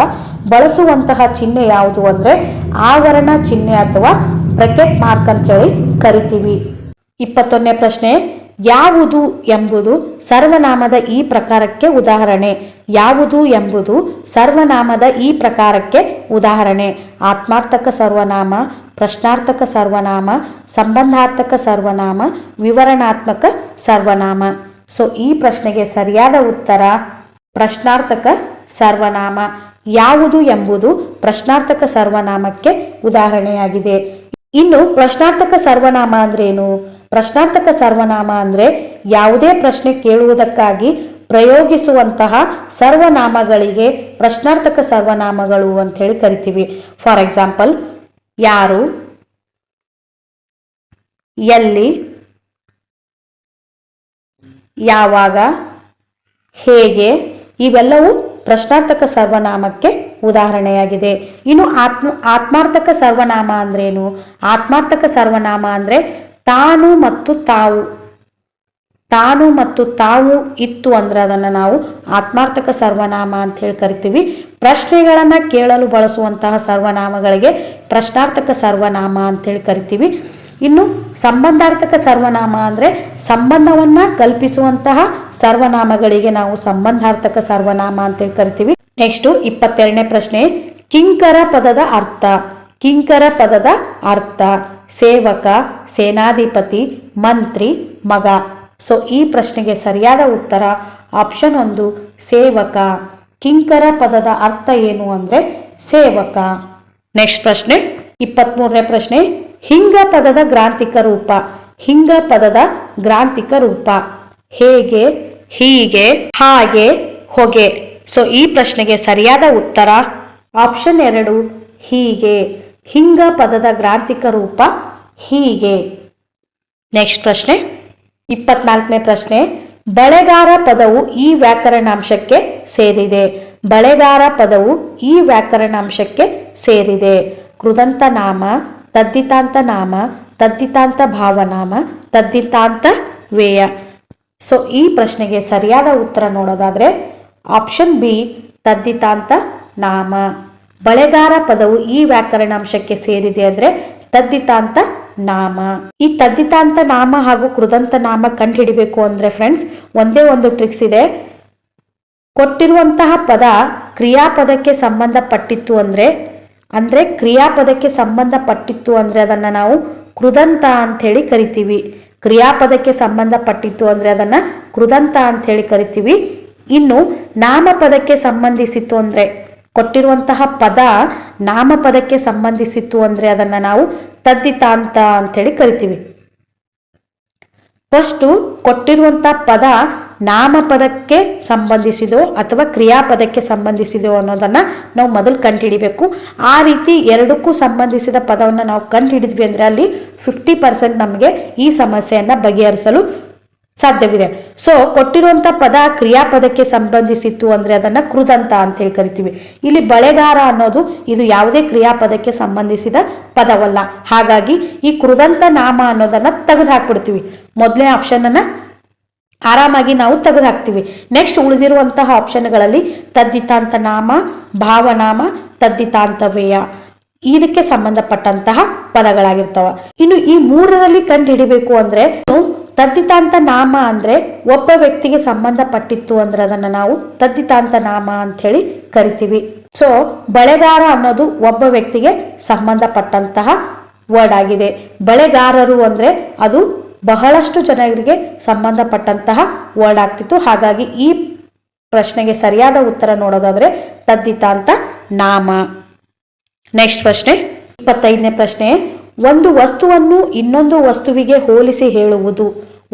ಬಳಸುವಂತಹ ಚಿಹ್ನೆ ಯಾವುದು ಅಂದರೆ ಆವರಣ ಚಿಹ್ನೆ ಅಥವಾ ಬ್ರಾಕೆಟ್ ಮಾರ್ಕ್ ಅಂತ ಹೇಳಿ ಕರಿತೀವಿ. 21ನೇ ಪ್ರಶ್ನೆ, ಯಾವುದು ಎಂಬುದು ಸರ್ವನಾಮದ ಈ ಪ್ರಕಾರಕ್ಕೆ ಉದಾಹರಣೆ. ಯಾವುದು ಎಂಬುದು ಸರ್ವನಾಮದ ಈ ಪ್ರಕಾರಕ್ಕೆ ಉದಾಹರಣೆ. ಆತ್ಮಾರ್ಥಕ ಸರ್ವನಾಮ, ಪ್ರಶ್ನಾರ್ಥಕ ಸರ್ವನಾಮ, ಸಂಬಂಧಾರ್ಥಕ ಸರ್ವನಾಮ, ವಿವರಣಾತ್ಮಕ ಸರ್ವನಾಮ. ಸೊ ಈ ಪ್ರಶ್ನೆಗೆ ಸರಿಯಾದ ಉತ್ತರ ಪ್ರಶ್ನಾರ್ಥಕ ಸರ್ವನಾಮ. ಯಾವುದು ಎಂಬುದು ಪ್ರಶ್ನಾರ್ಥಕ ಸರ್ವನಾಮಕ್ಕೆ ಉದಾಹರಣೆಯಾಗಿದೆ. ಇನ್ನು ಪ್ರಶ್ನಾರ್ಥಕ ಸರ್ವನಾಮ ಅಂದ್ರೇನು? ಪ್ರಶ್ನಾರ್ಥಕ ಸರ್ವನಾಮ ಅಂದರೆ ಯಾವುದೇ ಪ್ರಶ್ನೆ ಕೇಳುವುದಕ್ಕಾಗಿ ಪ್ರಯೋಗಿಸುವಂತಹ ಸರ್ವನಾಮಗಳಿಗೆ ಪ್ರಶ್ನಾರ್ಥಕ ಸರ್ವನಾಮಗಳು ಅಂತ ಹೇಳಿ ಕರಿತೀವಿ. ಫಾರ್ ಎಕ್ಸಾಂಪಲ್, ಯಾರು, ಎಲ್ಲಿ, ಯಾವಾಗ, ಹೇಗೆ ಇವೆಲ್ಲವೂ ಪ್ರಶ್ನಾರ್ಥಕ ಸರ್ವನಾಮಕ್ಕೆ ಉದಾಹರಣೆಯಾಗಿದೆ. ಇನ್ನು ಆತ್ಮಾರ್ಥಕ ಸರ್ವನಾಮ ಅಂದ್ರೇನು? ಆತ್ಮಾರ್ಥಕ ಸರ್ವನಾಮ ಅಂದರೆ ತಾನು ಮತ್ತು ತಾವು. ತಾನು ಮತ್ತು ತಾವು ಇತ್ತು ಅಂದ್ರೆ ಅದನ್ನು ನಾವು ಆತ್ಮಾರ್ಥಕ ಸರ್ವನಾಮ ಅಂತ ಹೇಳಿ ಕರಿತೀವಿ. ಪ್ರಶ್ನೆಗಳನ್ನು ಕೇಳಲು ಬಳಸುವಂತಹ ಸರ್ವನಾಮಗಳಿಗೆ ಪ್ರಶ್ನಾರ್ಥಕ ಸರ್ವನಾಮ ಅಂತೇಳಿ ಕರಿತೀವಿ. ಇನ್ನು ಸಂಬಂಧಾರ್ಥಕ ಸರ್ವನಾಮ ಅಂದರೆ ಸಂಬಂಧವನ್ನು ಕಲ್ಪಿಸುವಂತಹ ಸರ್ವನಾಮಗಳಿಗೆ ನಾವು ಸಂಬಂಧಾರ್ಥಕ ಸರ್ವನಾಮ ಅಂತೇಳಿ ಕರಿತೀವಿ. ನೆಕ್ಸ್ಟು 22ನೇ ಪ್ರಶ್ನೆ, ಕಿಂಕರ ಪದದ ಅರ್ಥ. ಕಿಂಕರ ಪದದ ಅರ್ಥ ಸೇವಕ, ಸೇನಾಧಿಪತಿ, ಮಂತ್ರಿ, ಮಗ. ಸೊ ಈ ಪ್ರಶ್ನೆಗೆ ಸರಿಯಾದ ಉತ್ತರ ಆಪ್ಷನ್ 1 ಸೇವಕ. ಕಿಂಕರ ಪದದ ಅರ್ಥ ಏನು ಅಂದರೆ ಸೇವಕ. ನೆಕ್ಸ್ಟ್ ಪ್ರಶ್ನೆ 23ನೇ ಪ್ರಶ್ನೆ, ಹಿಂಗ ಪದದ ಗ್ರಾಂಥಿಕ ರೂಪ. ಹಿಂಗ ಪದದ ಗ್ರಾಂಥಿಕ ರೂಪ ಹೇಗೆ, ಹೀಗೆ, ಹಾಗೆ, ಹೊಗೆ. ಸೊ ಈ ಪ್ರಶ್ನೆಗೆ ಸರಿಯಾದ ಉತ್ತರ ಆಪ್ಷನ್ 2 ಹೀಗೆ. ಹಿಂಗ ಪದದ ಗ್ರಾಂಥಿಕ ರೂಪ ಹೀಗೆ. ನೆಕ್ಸ್ಟ್ ಪ್ರಶ್ನೆ 24ನೇ ಪ್ರಶ್ನೆ, ಬಳೆಗಾರ ಪದವು ಈ ವ್ಯಾಕರಣಾಂಶಕ್ಕೆ ಸೇರಿದೆ. ಬಳೆಗಾರ ಪದವು ಈ ವ್ಯಾಕರಣಾಂಶಕ್ಕೆ ಸೇರಿದೆ. ಕೃದಂತ ನಾಮ, ತದ್ದಿತಾಂತ ನಾಮ, ತದ್ದಿತಾಂತ ಭಾವನಾಮ, ತದ್ದಿತಾಂತ ವೇಯ. ಸೊ ಈ ಪ್ರಶ್ನೆಗೆ ಸರಿಯಾದ ಉತ್ತರ ನೋಡೋದಾದ್ರೆ ಆಪ್ಷನ್ ಬಿ ತದ್ದಿತಾಂತ ನಾಮ. ಬಳೆಗಾರ ಪದವು ಈ ವ್ಯಾಕರಣಾಂಶಕ್ಕೆ ಸೇರಿದೆ ಅಂದರೆ ತದ್ದಿತಾಂತ ನಾಮ. ಈ ತದ್ದಿತಾಂತ ನಾಮ ಹಾಗೂ ಕೃದಂತ ನಾಮ ಕಂಡುಹಿಡಿಬೇಕು ಅಂದರೆ ಫ್ರೆಂಡ್ಸ್ ಒಂದೇ ಒಂದು ಟ್ರಿಕ್ಸ್ ಇದೆ. ಕೊಟ್ಟಿರುವಂತಹ ಪದ ಕ್ರಿಯಾಪದಕ್ಕೆ ಸಂಬಂಧಪಟ್ಟಿತ್ತು ಅಂದರೆ ಕ್ರಿಯಾಪದಕ್ಕೆ ಸಂಬಂಧಪಟ್ಟಿತ್ತು ಅಂದರೆ ಅದನ್ನು ನಾವು ಕೃದಂತ ಅಂಥೇಳಿ ಕರಿತೀವಿ. ಕ್ರಿಯಾಪದಕ್ಕೆ ಸಂಬಂಧಪಟ್ಟಿತ್ತು ಅಂದರೆ ಅದನ್ನು ಕೃದಂತ ಅಂಥೇಳಿ ಕರಿತೀವಿ. ಇನ್ನು ನಾಮಪದಕ್ಕೆ ಸಂಬಂಧಿಸಿತ್ತು ಅಂದರೆ ಕೊಟ್ಟಿರುವಂತಹ ಪದ ನಾಮಪದಕ್ಕೆ ಸಂಬಂಧಿಸಿತ್ತು ಅಂದರೆ ಅದನ್ನು ನಾವು ತದ್ದಿತಾಂತ ಅಂಥೇಳಿ ಕರಿತೀವಿ. ಫಸ್ಟು ಕೊಟ್ಟಿರುವಂತಹ ಪದ ನಾಮಪದಕ್ಕೆ ಸಂಬಂಧಿಸಿದೋ ಅಥವಾ ಕ್ರಿಯಾಪದಕ್ಕೆ ಸಂಬಂಧಿಸಿದೋ ಅನ್ನೋದನ್ನು ನಾವು ಮೊದಲು ಕಂಡುಹಿಡಿಬೇಕು. ಆ ರೀತಿ ಎರಡಕ್ಕೂ ಸಂಬಂಧಿಸಿದ ಪದವನ್ನು ನಾವು ಕಂಡುಹಿಡಿದ್ವಿ ಅಂದರೆ ಅಲ್ಲಿ 50% ನಮಗೆ ಈ ಸಮಸ್ಯೆಯನ್ನು ಬಗೆಹರಿಸಲು ಸಾಧ್ಯವಿದೆ. ಸೊ ಕೊಟ್ಟಿರುವಂಥ ಪದ ಕ್ರಿಯಾಪದಕ್ಕೆ ಸಂಬಂಧಿಸಿತ್ತು ಅಂದರೆ ಅದನ್ನು ಕೃದಂತ ಅಂತೇಳಿ ಕರಿತೀವಿ. ಇಲ್ಲಿ ಬಳೆಗಾರ ಅನ್ನೋದು ಇದು ಯಾವುದೇ ಕ್ರಿಯಾಪದಕ್ಕೆ ಸಂಬಂಧಿಸಿದ ಪದವಲ್ಲ. ಹಾಗಾಗಿ ಈ ಕೃದಂತ ನಾಮ ಅನ್ನೋದನ್ನು ತೆಗೆದು ಹಾಕ್ಬಿಡ್ತೀವಿ. ಮೊದಲನೇ ಆಪ್ಷನನ್ನು ಆರಾಮಾಗಿ ನಾವು ತೆಗೆದು ಹಾಕ್ತೀವಿ. ನೆಕ್ಸ್ಟ್ ಉಳಿದಿರುವಂತಹ ಆಪ್ಷನ್ಗಳಲ್ಲಿ ತದ್ದಿತಾಂತ ನಾಮ, ಭಾವನಾಮ, ತದ್ದಿತಾಂತವೇಯ ಇದಕ್ಕೆ ಸಂಬಂಧಪಟ್ಟಂತಹ ಪದಗಳಾಗಿರ್ತವೆ. ಇನ್ನು ಈ ಮೂರರಲ್ಲಿ ಕಂಡು ಹಿಡಿಬೇಕು ಅಂದರೆ ತದ್ದಿತಾಂತ ನಾಮ ಅಂದರೆ ಒಬ್ಬ ವ್ಯಕ್ತಿಗೆ ಸಂಬಂಧಪಟ್ಟಿತ್ತು ಅಂದ್ರೆ ಅದನ್ನು ನಾವು ತದ್ದಿತಾಂತ ನಾಮ ಅಂತ ಹೇಳಿ ಕರಿತೀವಿ. ಸೊ ಬಳೆಗಾರ ಅನ್ನೋದು ಒಬ್ಬ ವ್ಯಕ್ತಿಗೆ ಸಂಬಂಧಪಟ್ಟಂತಹ ವರ್ಡ್ ಆಗಿದೆ. ಬಳೆಗಾರರು ಅಂದರೆ ಅದು ಬಹಳಷ್ಟು ಜನರಿಗೆ ಸಂಬಂಧಪಟ್ಟಂತಹ ವರ್ಡ್ ಆಗ್ತಿತ್ತು. ಹಾಗಾಗಿ ಈ ಪ್ರಶ್ನೆಗೆ ಸರಿಯಾದ ಉತ್ತರ ನೋಡೋದಾದ್ರೆ ತದ್ದಿತಾಂತ ನಾಮ. ನೆಕ್ಸ್ಟ್ ಪ್ರಶ್ನೆ 25ನೇ ಪ್ರಶ್ನೆ, ಒಂದು ವಸ್ತುವನ್ನು ಇನ್ನೊಂದು ವಸ್ತುವಿಗೆ ಹೋಲಿಸಿ ಹೇಳುವುದು.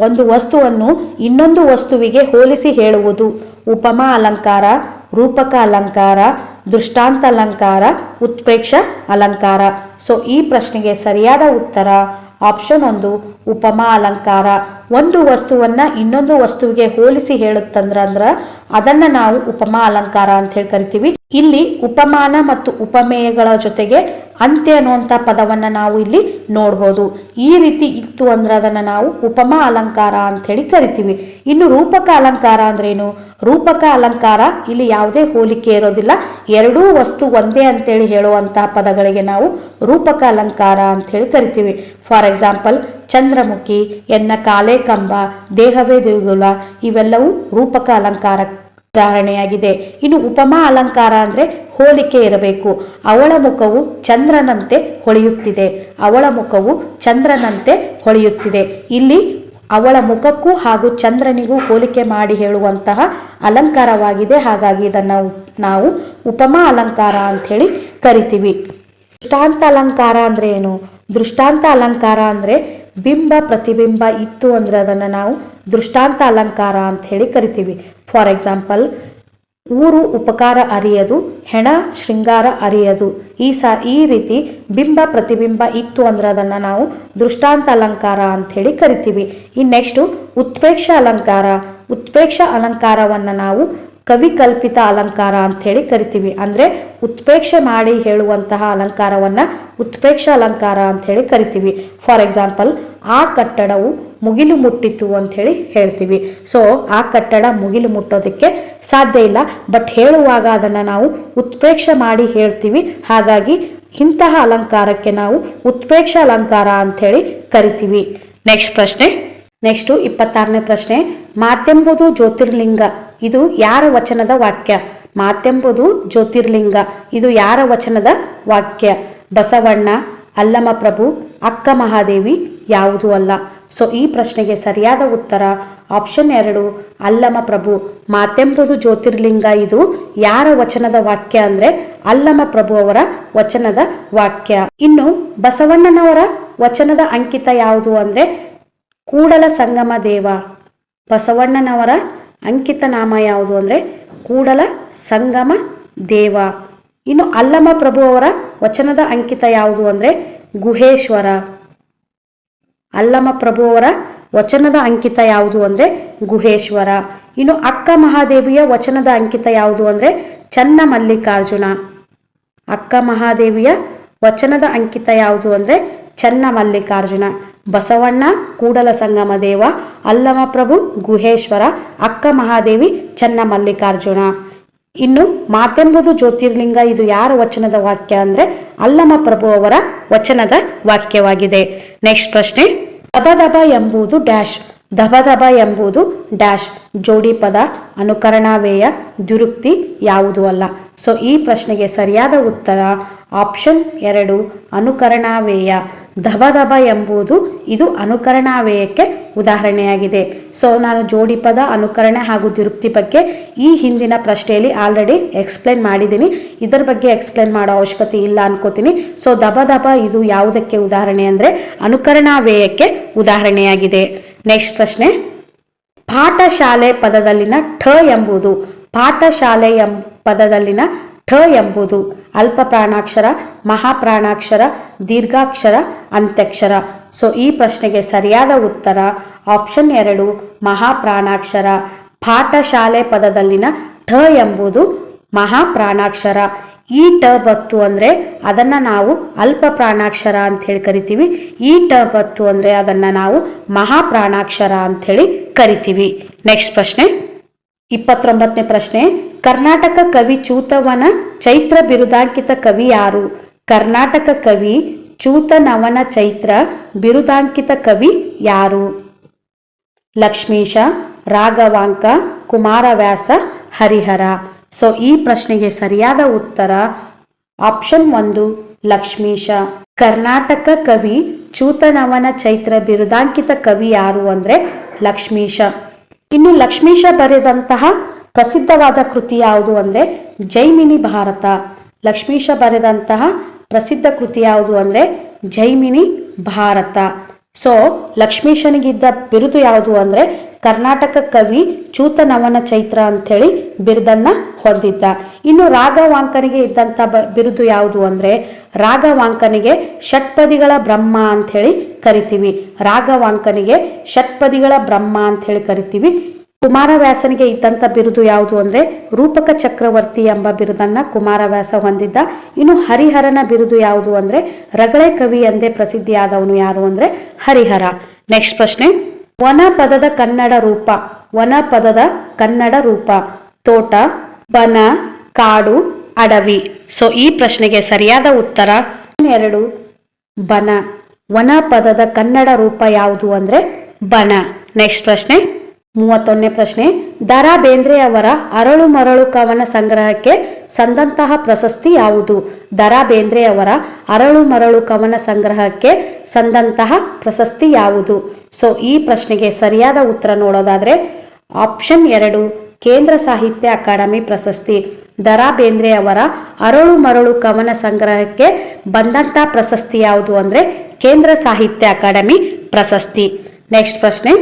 ಒಂದು ವಸ್ತುವನ್ನು ಇನ್ನೊಂದು ವಸ್ತುವಿಗೆ ಹೋಲಿಸಿ ಹೇಳುವುದು ಉಪಮಾ ಅಲಂಕಾರ, ರೂಪಕ ಅಲಂಕಾರ, ದೃಷ್ಟಾಂತ ಅಲಂಕಾರ, ಉತ್ಪ್ರೇಕ್ಷ ಅಲಂಕಾರ. ಸೊ ಈ ಪ್ರಶ್ನೆಗೆ ಸರಿಯಾದ ಉತ್ತರ ಆಪ್ಷನ್ 1 ಉಪಮಾ ಅಲಂಕಾರ. ಒಂದು ವಸ್ತುವನ್ನ ಇನ್ನೊಂದು ವಸ್ತುವಿಗೆ ಹೋಲಿಸಿ ಹೇಳುತ್ತಂದ್ರೆ ಅದನ್ನ ನಾವು ಉಪಮಾ ಅಲಂಕಾರ ಅಂತ ಹೇಳಿ ಕರಿತೀವಿ. ಇಲ್ಲಿ ಉಪಮಾನ ಮತ್ತು ಉಪಮೇಯಗಳ ಜೊತೆಗೆ ಅಂತ್ಯ ಅನ್ನುವಂಥ ಪದವನ್ನು ನಾವು ಇಲ್ಲಿ ನೋಡ್ಬೋದು. ಈ ರೀತಿ ಇತ್ತು ಅಂದ್ರೆ ಅದನ್ನು ನಾವು ಉಪಮಾ ಅಲಂಕಾರ ಅಂಥೇಳಿ ಕರಿತೀವಿ. ಇನ್ನು ರೂಪಕ ಅಲಂಕಾರ ಅಂದ್ರೇನು? ರೂಪಕ ಅಲಂಕಾರ ಇಲ್ಲಿ ಯಾವುದೇ ಹೋಲಿಕೆ ಇರೋದಿಲ್ಲ, ಎರಡೂ ವಸ್ತು ಒಂದೇ ಅಂತೇಳಿ ಹೇಳುವಂತಹ ಪದಗಳಿಗೆ ನಾವು ರೂಪಕ ಅಲಂಕಾರ ಅಂಥೇಳಿ ಕರಿತೀವಿ. ಫಾರ್ ಎಕ್ಸಾಂಪಲ್ ಚಂದ್ರಮುಖಿ, ಎನ್ನ ಕಾಲೇ ಕಂಬ, ದೇಹವೇ ದೇಗುಲ, ಇವೆಲ್ಲವೂ ರೂಪಕ ಅಲಂಕಾರ ಉದಾಹರಣೆಯಾಗಿದೆ. ಇನ್ನು ಉಪಮಾ ಅಲಂಕಾರ ಅಂದ್ರೆ ಹೋಲಿಕೆ ಇರಬೇಕು. ಅವಳ ಮುಖವು ಚಂದ್ರನಂತೆ ಹೊಳೆಯುತ್ತಿದೆ, ಅವಳ ಮುಖವು ಚಂದ್ರನಂತೆ ಹೊಳೆಯುತ್ತಿದೆ. ಇಲ್ಲಿ ಅವಳ ಮುಖಕ್ಕೂ ಹಾಗೂ ಚಂದ್ರನಿಗೂ ಹೋಲಿಕೆ ಮಾಡಿ ಹೇಳುವಂತಹ ಅಲಂಕಾರವಾಗಿದೆ. ಹಾಗಾಗಿ ಇದನ್ನು ನಾವು ಉಪಮಾ ಅಲಂಕಾರ ಅಂಥೇಳಿ ಕರಿತೀವಿ. ದೃಷ್ಟಾಂತ ಅಲಂಕಾರ ಅಂದ್ರೆ ಏನು? ದೃಷ್ಟಾಂತ ಅಲಂಕಾರ ಅಂದ್ರೆ ಬಿಂಬ ಪ್ರತಿಬಿಂಬ ಇತ್ತು ಅಂದ್ರೆ ಅದನ್ನು ನಾವು ದೃಷ್ಟಾಂತ ಅಲಂಕಾರ ಅಂತ ಹೇಳಿ ಕರಿತೀವಿ. ಫಾರ್ ಎಕ್ಸಾಂಪಲ್, ಊರು ಉಪಕಾರ ಅರಿಯದು, ಹೆಣ ಶೃಂಗಾರ ಅರಿಯದು. ಈ ರೀತಿ ಬಿಂಬ ಪ್ರತಿಬಿಂಬ ಇತ್ತು ಅಂದ್ರೆ ಅದನ್ನು ನಾವು ದೃಷ್ಟಾಂತ ಅಲಂಕಾರ ಅಂಥೇಳಿ ಕರಿತೀವಿ. ಇನ್ನು ನೆಕ್ಸ್ಟು ಉತ್ಪ್ರೇಕ್ಷ ಅಲಂಕಾರ. ಉತ್ಪ್ರೇಕ್ಷ ಅಲಂಕಾರವನ್ನು ನಾವು ಕವಿಕಲ್ಪಿತ ಅಲಂಕಾರ ಅಂಥೇಳಿ ಕರಿತೀವಿ. ಅಂದರೆ ಉತ್ಪ್ರೇಕ್ಷೆ ಮಾಡಿ ಹೇಳುವಂತಹ ಅಲಂಕಾರವನ್ನು ಉತ್ಪ್ರೇಕ್ಷ ಅಲಂಕಾರ ಅಂಥೇಳಿ ಕರಿತೀವಿ. ಫಾರ್ ಎಕ್ಸಾಂಪಲ್, ಆ ಕಟ್ಟಡವು ಮುಗಿಲು ಮುಟ್ಟಿತು ಅಂಥೇಳಿ ಹೇಳ್ತೀವಿ. ಸೊ ಆ ಕಟ್ಟಡ ಮುಗಿಲು ಮುಟ್ಟೋದಕ್ಕೆ ಸಾಧ್ಯ ಇಲ್ಲ, ಬಟ್ ಹೇಳುವಾಗ ಅದನ್ನು ನಾವು ಉತ್ಪ್ರೇಕ್ಷೆ ಮಾಡಿ ಹೇಳ್ತೀವಿ. ಹಾಗಾಗಿ ಇಂತಹ ಅಲಂಕಾರಕ್ಕೆ ನಾವು ಉತ್ಪ್ರೇಕ್ಷ ಅಲಂಕಾರ ಅಂಥೇಳಿ ಕರಿತೀವಿ. ನೆಕ್ಸ್ಟು 26ನೇ ಪ್ರಶ್ನೆ. ಮಾತೆಂಬುದು ಜ್ಯೋತಿರ್ಲಿಂಗ, ಇದು ಯಾರ ವಚನದ ವಾಕ್ಯ? ಮಾತೆಂಬುದು ಜ್ಯೋತಿರ್ಲಿಂಗ, ಇದು ಯಾರ ವಚನದ ವಾಕ್ಯ? ಬಸವಣ್ಣ, ಅಲ್ಲಮಪ್ರಭು, ಅಕ್ಕ ಮಹಾದೇವಿ, ಯಾವುದೂ ಅಲ್ಲ. ಸೊ ಈ ಪ್ರಶ್ನೆಗೆ ಸರಿಯಾದ ಉತ್ತರ ಆಪ್ಷನ್ 2, ಅಲ್ಲಮಪ್ರಭು. ಮಾತೆಂಬುದು ಜ್ಯೋತಿರ್ಲಿಂಗ ಇದು ಯಾರ ವಚನದ ವಾಕ್ಯ ಅಂದ್ರೆ ಅಲ್ಲಮಪ್ರಭು ಅವರ ವಚನದ ವಾಕ್ಯ. ಇನ್ನು ಬಸವಣ್ಣನವರ ವಚನದ ಅಂಕಿತ ಯಾವುದು ಅಂದ್ರೆ ಕೂಡಲ ಸಂಗಮ ದೇವ. ಬಸವಣ್ಣನವರ ಅಂಕಿತ ನಾಮ ಯಾವುದು ಅಂದರೆ ಕೂಡಲ ಸಂಗಮ ದೇವ. ಇನ್ನು ಅಲ್ಲಮ ಪ್ರಭು ಅವರ ವಚನದ ಅಂಕಿತ ಯಾವುದು ಅಂದರೆ ಗುಹೇಶ್ವರ. ಅಲ್ಲಮ ಪ್ರಭು ಅವರ ವಚನದ ಅಂಕಿತ ಯಾವುದು ಅಂದರೆ ಗುಹೇಶ್ವರ. ಇನ್ನು ಅಕ್ಕ ಮಹಾದೇವಿಯ ವಚನದ ಅಂಕಿತ ಯಾವುದು ಅಂದರೆ ಚನ್ನಮಲ್ಲಿಕಾರ್ಜುನ. ಅಕ್ಕ ಮಹಾದೇವಿಯ ವಚನದ ಅಂಕಿತ ಯಾವುದು ಅಂದರೆ ಚನ್ನಮಲ್ಲಿಕಾರ್ಜುನ. ಬಸವಣ್ಣ ಕೂಡಲ ಸಂಗಮ ದೇವ, ಅಲ್ಲಮ ಪ್ರಭು ಗುಹೇಶ್ವರ, ಅಕ್ಕ ಮಹಾದೇವಿ ಚನ್ನಮಲ್ಲಿಕಾರ್ಜುನ. ಇನ್ನು ಮಾತೆಂಬುದು ಜ್ಯೋತಿರ್ಲಿಂಗ ಇದು ಯಾರ ವಚನದ ವಾಕ್ಯ ಅಂದ್ರೆ ಅಲ್ಲಮ ಪ್ರಭು ಅವರ ವಚನದ ವಾಕ್ಯವಾಗಿದೆ. ನೆಕ್ಸ್ಟ್ ಪ್ರಶ್ನೆ. ದಬದಬ ಎಂಬುದು ಡ್ಯಾಶ್. ದಬದಬ ಎಂಬುದು ಡ್ಯಾಶ್. ಜೋಡಿ ಪದ, ಅನುಕರಣಾವೇಯ, ದ್ಯುರುಕ್ತಿ, ಯಾವುದೂ ಅಲ್ಲ. ಸೊ ಈ ಪ್ರಶ್ನೆಗೆ ಸರಿಯಾದ ಉತ್ತರ ಆಪ್ಷನ್ 2, ಅನುಕರಣಾವೇಯ. ದಬದಬ ಎಂಬುದು ಇದು ಅನುಕರಣಾವೇಯಕ್ಕೆ ಉದಾಹರಣೆಯಾಗಿದೆ. ಸೊ ನಾನು ಜೋಡಿ ಪದ, ಅನುಕರಣೆ ಹಾಗೂ ದ್ಯುರುಕ್ತಿ ಬಗ್ಗೆ ಈ ಹಿಂದಿನ ಪ್ರಶ್ನೆಯಲ್ಲಿ ಆಲ್ರೆಡಿ ಎಕ್ಸ್ಪ್ಲೇನ್ ಮಾಡಿದ್ದೀನಿ. ಇದರ ಬಗ್ಗೆ ಎಕ್ಸ್ಪ್ಲೇನ್ ಮಾಡೋ ಅವಶ್ಯಕತೆ ಇಲ್ಲ ಅನ್ಕೋತೀನಿ. ಸೊ ದಬದಬ ಇದು ಯಾವುದಕ್ಕೆ ಉದಾಹರಣೆ ಅಂದರೆ ಅನುಕರಣಾವೇಯಕ್ಕೆ ಉದಾಹರಣೆಯಾಗಿದೆ. ನೆಕ್ಸ್ಟ್ ಪ್ರಶ್ನೆ. ಪಾಠಶಾಲೆ ಪದದಲ್ಲಿನ ಠ ಎಂಬುದು. ಪಾಠಶಾಲೆ ಪದದಲ್ಲಿನ ಠ ಎಂಬುದು ಅಲ್ಪ ಪ್ರಾಣಾಕ್ಷರ, ಮಹಾಪ್ರಾಣಾಕ್ಷರ, ದೀರ್ಘಾಕ್ಷರ, ಅಂತ್ಯಕ್ಷರ. ಸೊ ಈ ಪ್ರಶ್ನೆಗೆ ಸರಿಯಾದ ಉತ್ತರ ಆಪ್ಷನ್ 2, ಮಹಾಪ್ರಾಣಾಕ್ಷರ. ಪಾಠಶಾಲೆ ಪದದಲ್ಲಿನ ಠ ಎಂಬುದು ಮಹಾಪ್ರಾಣಾಕ್ಷರ. ಈ ಟ ಬತ್ತು ಅಂದರೆ ಅದನ್ನು ನಾವು ಅಲ್ಪ ಪ್ರಾಣಾಕ್ಷರ ಅಂಥೇಳಿ ಕರಿತೀವಿ. ಈ ಟ ಬತ್ತು ಅಂದರೆ ಅದನ್ನು ನಾವು ಮಹಾಪ್ರಾಣಾಕ್ಷರ ಅಂಥೇಳಿ ಕರಿತೀವಿ. ನೆಕ್ಸ್ಟ್ ಪ್ರಶ್ನೆ. 29ನೇ ಪ್ರಶ್ನೆ. ಕರ್ನಾಟಕ ಕವಿ ಚೂತವನ ಚೈತ್ರ ಬಿರುದಾಂಕಿತ ಕವಿ ಯಾರು? ಕರ್ನಾಟಕ ಕವಿ ಚೂತನವನ ಚೈತ್ರ ಬಿರುದಾಂಕಿತ ಕವಿ ಯಾರು? ಲಕ್ಷ್ಮೀಶ, ರಾಘವಾಂಕ, ಕುಮಾರವ್ಯಾಸ, ಹರಿಹರ. ಸೊ ಈ ಪ್ರಶ್ನೆಗೆ ಸರಿಯಾದ ಉತ್ತರ ಆಪ್ಷನ್ 1, ಲಕ್ಷ್ಮೀಶ. ಕರ್ನಾಟಕ ಕವಿ ಚೂತನವನ ಚೈತ್ರ ಬಿರುದಾಂಕಿತ ಕವಿ ಯಾರು ಅಂದರೆ ಲಕ್ಷ್ಮೀಶ. ಇನ್ನು ಲಕ್ಷ್ಮೀಶ ಬರೆದಂತಹ ಪ್ರಸಿದ್ಧವಾದ ಕೃತಿ ಯಾವುದು ಅಂದರೆ ಜೈಮಿನಿ ಭಾರತ. ಲಕ್ಷ್ಮೀಶ ಬರೆದಂತಹ ಪ್ರಸಿದ್ಧ ಕೃತಿ ಯಾವುದು ಅಂದರೆ ಜೈಮಿನಿ ಭಾರತ. ಸೊ ಲಕ್ಷ್ಮೀಶನಿಗಿದ್ದ ಬಿರುದು ಯಾವುದು ಅಂದರೆ ಕರ್ನಾಟಕ ಕವಿ ಚೂತನವನ ಚೈತ್ರ ಅಂಥೇಳಿ ಬಿರುದನ್ನು ಹೊಂದಿದ್ದ. ಇನ್ನು ರಾಘವಾಂಕನಿಗೆ ಇದ್ದಂಥ ಬಿರುದು ಯಾವುದು ಅಂದರೆ ರಾಘವಾಂಕನಿಗೆ ಷಟ್ಪದಿಗಳ ಬ್ರಹ್ಮ ಅಂಥೇಳಿ ಕರಿತೀವಿ. ರಾಘವಾಂಕನಿಗೆ ಷಟ್ಪದಿಗಳ ಬ್ರಹ್ಮ ಅಂಥೇಳಿ ಕರಿತೀವಿ. ಕುಮಾರವ್ಯಾಸನಿಗೆ ಇದ್ದಂಥ ಬಿರುದು ಯಾವುದು ಅಂದರೆ ರೂಪಕ ಚಕ್ರವರ್ತಿ ಎಂಬ ಬಿರುದನ್ನು ಕುಮಾರವ್ಯಾಸ ಹೊಂದಿದ್ದ. ಇನ್ನು ಹರಿಹರನ ಬಿರುದು ಯಾವುದು ಅಂದರೆ ರಗಳೆ ಕವಿ ಎಂದೇ ಪ್ರಸಿದ್ಧಿಯಾದವನು ಯಾರು ಅಂದರೆ ಹರಿಹರ. ನೆಕ್ಸ್ಟ್ ಪ್ರಶ್ನೆ, ವನ ಪದದ ಕನ್ನಡ ರೂಪ. ವನ ಪದದ ಕನ್ನಡ ರೂಪ ತೋಟ, ಬನ, ಕಾಡು, ಅಡವಿ. ಸೊ ಈ ಪ್ರಶ್ನೆಗೆ ಸರಿಯಾದ ಉತ್ತರ 2 ಬನ. ವನ ಪದದ ಕನ್ನಡ ರೂಪ ಯಾವುದು ಅಂದರೆ ಬನ. ನೆಕ್ಸ್ಟ್ ಪ್ರಶ್ನೆ 31ನೇ ಪ್ರಶ್ನೆ, ದ.ರಾ ಬೇಂದ್ರೆ ಅವರ ಅರಳು ಮರಳು ಕವನ ಸಂಗ್ರಹಕ್ಕೆ ಸಂದಂತಹ ಪ್ರಶಸ್ತಿ ಯಾವುದು? ದ.ರಾ ಬೇಂದ್ರೆ ಅವರ ಅರಳು ಮರಳು ಕವನ ಸಂಗ್ರಹಕ್ಕೆ ಸಂದಂತಹ ಪ್ರಶಸ್ತಿ ಯಾವುದು? ಸೊ ಈ ಪ್ರಶ್ನೆಗೆ ಸರಿಯಾದ ಉತ್ತರ ನೋಡೋದಾದ್ರೆ ಆಪ್ಷನ್ 2 ಕೇಂದ್ರ ಸಾಹಿತ್ಯ ಅಕಾಡೆಮಿ ಪ್ರಶಸ್ತಿ. ದ.ರಾ ಬೇಂದ್ರೆ ಅವರ ಅರಳು ಮರಳು ಕವನ ಸಂಗ್ರಹಕ್ಕೆ ಬಂದಂಥ ಪ್ರಶಸ್ತಿ ಯಾವುದು ಅಂದರೆ ಕೇಂದ್ರ ಸಾಹಿತ್ಯ ಅಕಾಡೆಮಿ ಪ್ರಶಸ್ತಿ. ನೆಕ್ಸ್ಟ್ ಪ್ರಶ್ನೆ,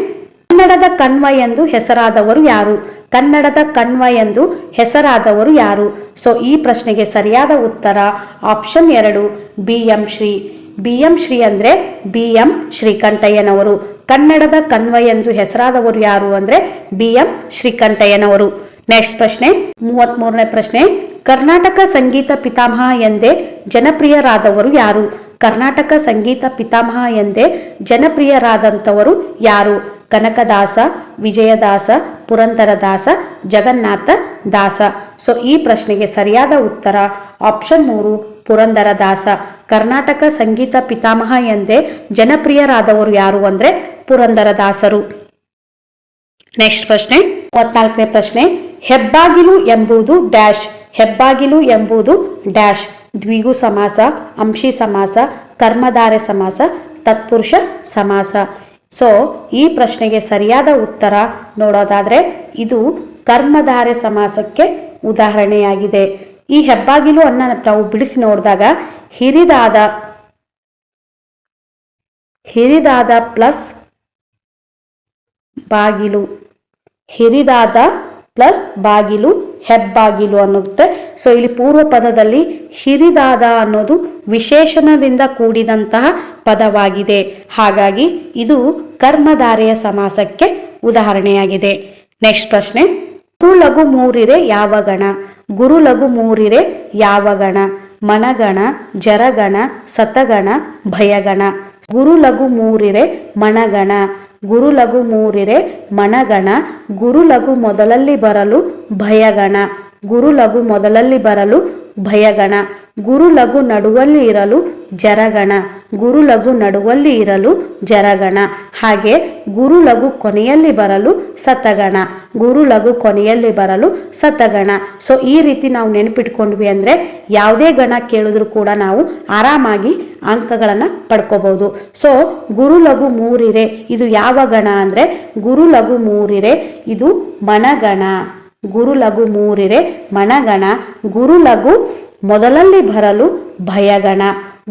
ಕನ್ನಡದ ಕಣ್ವ ಎಂದು ಹೆಸರಾದವರು ಯಾರು? ಕನ್ನಡದ ಕಣ್ವ ಎಂದು ಹೆಸರಾದವರು ಯಾರು? ಸೊ ಈ ಪ್ರಶ್ನೆಗೆ ಸರಿಯಾದ ಉತ್ತರ option 2 BM. Shri. BM. Shri ಅಂದರೆ ಬಿ.ಎಂ. ಶ್ರೀಕಂಠಯ್ಯನವರು. ಕನ್ನಡದ ಕಣ್ವ ಎಂದು ಹೆಸರಾದವರು ಯಾರು ಅಂದರೆ ಬಿ.ಎಂ. ಶ್ರೀಕಂಠಯ್ಯನವರು. ನೆಕ್ಸ್ಟ್ ಪ್ರಶ್ನೆ 33ನೇ ಪ್ರಶ್ನೆ, ಕರ್ನಾಟಕ ಸಂಗೀತ ಪಿತಾಮಹ ಎಂದೇ ಜನಪ್ರಿಯರಾದವರು ಯಾರು? ಕರ್ನಾಟಕ ಸಂಗೀತ ಪಿತಾಮಹ ಎಂದೇ ಜನಪ್ರಿಯರಾದಂಥವರು ಯಾರು? ಕನಕದಾಸ, ವಿಜಯದಾಸ, ಪುರಂದರದಾಸ, ಜಗನ್ನಾಥ ದಾಸ. ಸೊ ಈ ಪ್ರಶ್ನೆಗೆ ಸರಿಯಾದ ಉತ್ತರ ಆಪ್ಷನ್ 3 ಪುರಂದರದಾಸ. ಕರ್ನಾಟಕ ಸಂಗೀತ ಪಿತಾಮಹ ಎಂದೇ ಜನಪ್ರಿಯರಾದವರು ಯಾರು ಅಂದರೆ ಪುರಂದರದಾಸರು. ನೆಕ್ಸ್ಟ್ ಪ್ರಶ್ನೆ 34ನೇ ಪ್ರಶ್ನೆ, ಹೆಬ್ಬಾಗಿಲು ಎಂಬುದು ಡ್ಯಾಶ್. ಹೆಬ್ಬಾಗಿಲು ಎಂಬುದು ಡ್ಯಾಶ್. ದ್ವಿಗು ಸಮಾಸ, ಅಂಶಿ ಸಮಾಸ, ಕರ್ಮಧಾರೆ ಸಮಾಸ, ತತ್ಪುರುಷ ಸಮಾಸ. ಸೊ ಈ ಪ್ರಶ್ನೆಗೆ ಸರಿಯಾದ ಉತ್ತರ ನೋಡೋದಾದ್ರೆ ಇದು ಕರ್ಮಧಾರೆ ಸಮಾಸಕ್ಕೆ ಉದಾಹರಣೆಯಾಗಿದೆ. ಈ ಹೆಬ್ಬಾಗಿಲು ಅನ್ನ ನಾವು ಬಿಡಿಸಿ ನೋಡಿದಾಗ ಹಿರಿದಾದ ಪ್ಲಸ್ ಬಾಗಿಲು, ಹಿರಿದಾದ ಪ್ಲಸ್ ಬಾಗಿಲು ಹೆಬ್ಬಾಗಿಲು ಅನ್ನುತ್ತೆ. ಸೊ ಇಲ್ಲಿ ಪೂರ್ವ ಪದದಲ್ಲಿ ಹಿರಿದಾದ ಅನ್ನೋದು ವಿಶೇಷಣದಿಂದ ಕೂಡಿದಂತಹ ಪದವಾಗಿದೆ. ಹಾಗಾಗಿ ಇದು ಕರ್ಮಧಾರೆಯ ಸಮಾಸಕ್ಕೆ ಉದಾಹರಣೆಯಾಗಿದೆ. ನೆಕ್ಸ್ಟ್ ಪ್ರಶ್ನೆ, ಗುರು ಲಘು ಮೂರಿರೆ ಯಾವ ಗಣ? ಗುರು ಲಘು ಮೂರಿರೆ ಯಾವ ಗಣ? ಮನಗಣ, ಜರಗಣ, ಸತಗಣ, ಭಯಗಣ. ಗುರು ಲಘು ಮೂರಿರೆ ಮನಗಣ. ಗುರು ಲಘು ಮೂರಿರೆ ಮನಗಣ. ಗುರು ಲಘು ಮೊದಲಲ್ಲಿ ಬರಲು ಭಯಗಣ. ಗುರು ಲಘು ಮೊದಲಲ್ಲಿ ಬರಲು ಭಯಗಣ. ಗುರು ಲಘು ನಡುವಲ್ಲಿ ಇರಲು ಜರಗಣ. ಗುರು ಲಘು ನಡುವಲ್ಲಿ ಇರಲು ಜರಗಣ. ಹಾಗೆ ಗುರು ಲಘು ಕೊನೆಯಲ್ಲಿ ಬರಲು ಸತಗಣ. ಗುರು ಲಘು ಕೊನೆಯಲ್ಲಿ ಬರಲು ಸತಗಣ. ಸೊ ಈ ರೀತಿ ನಾವು ನೆನಪಿಟ್ಕೊಂಡ್ವಿ ಅಂದರೆ ಯಾವುದೇ ಗಣ ಕೇಳಿದ್ರು ಕೂಡ ನಾವು ಆರಾಮಾಗಿ ಅಂಕಗಳನ್ನು ಪಡ್ಕೋಬಹುದು. ಸೊ ಗುರು ಲಘು ಮೂರಿರೆ ಇದು ಯಾವ ಗಣ ಅಂದರೆ ಗುರು ಲಘು ಮೂರಿರೆ ಇದು ಮನಗಣ. ಗುರು ಲಘು ಮೂರಿರೆ ಮನಗಣ. ಗುರು ಲಘು ಮೊದಲಲ್ಲಿ ಬರಲು ಭಯಗಣ.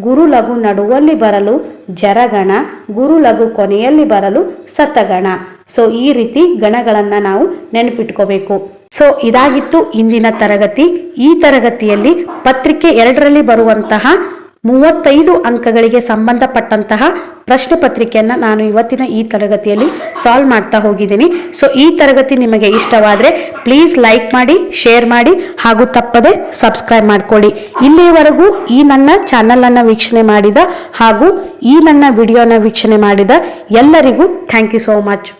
ಗುರು ಲಘು ನಡುವಲ್ಲಿ ಬರಲು ಜರಗಣ. ಗುರು ಲಘು ಕೊನೆಯಲ್ಲಿ ಬರಲು ಸತಗಣ. ಸೊ ಈ ರೀತಿ ಗಣಗಳನ್ನು ನಾವು ನೆನಪಿಟ್ಕೋಬೇಕು. ಸೊ ಇದಾಗಿತ್ತು ಇಂದಿನ ತರಗತಿ. ಈ ತರಗತಿಯಲ್ಲಿ ಪತ್ರಿಕೆ 2ರಲ್ಲಿ ಬರುವಂತಹ 35 ಅಂಕಗಳಿಗೆ ಸಂಬಂಧಪಟ್ಟಂತಹ ಪ್ರಶ್ನೆ ಪತ್ರಿಕೆಯನ್ನು ನಾನು ಇವತ್ತಿನ ಈ ತರಗತಿಯಲ್ಲಿ ಸಾಲ್ವ್ ಮಾಡ್ತಾ ಹೋಗಿದ್ದೀನಿ. ಸೊ ಈ ತರಗತಿ ನಿಮಗೆ ಇಷ್ಟವಾದರೆ ಪ್ಲೀಸ್ ಲೈಕ್ ಮಾಡಿ, ಶೇರ್ ಮಾಡಿ ಹಾಗೂ ತಪ್ಪದೆ ಸಬ್ಸ್ಕ್ರೈಬ್ ಮಾಡ್ಕೊಳ್ಳಿ. ಇಲ್ಲಿಯವರೆಗೂ ಈ ನನ್ನ ಚಾನಲನ್ನು ವೀಕ್ಷಣೆ ಮಾಡಿದ ಹಾಗೂ ಈ ನನ್ನ ವಿಡಿಯೋನ ವೀಕ್ಷಣೆ ಮಾಡಿದ ಎಲ್ಲರಿಗೂ ಥ್ಯಾಂಕ್ ಯು ಸೋ ಮಚ್.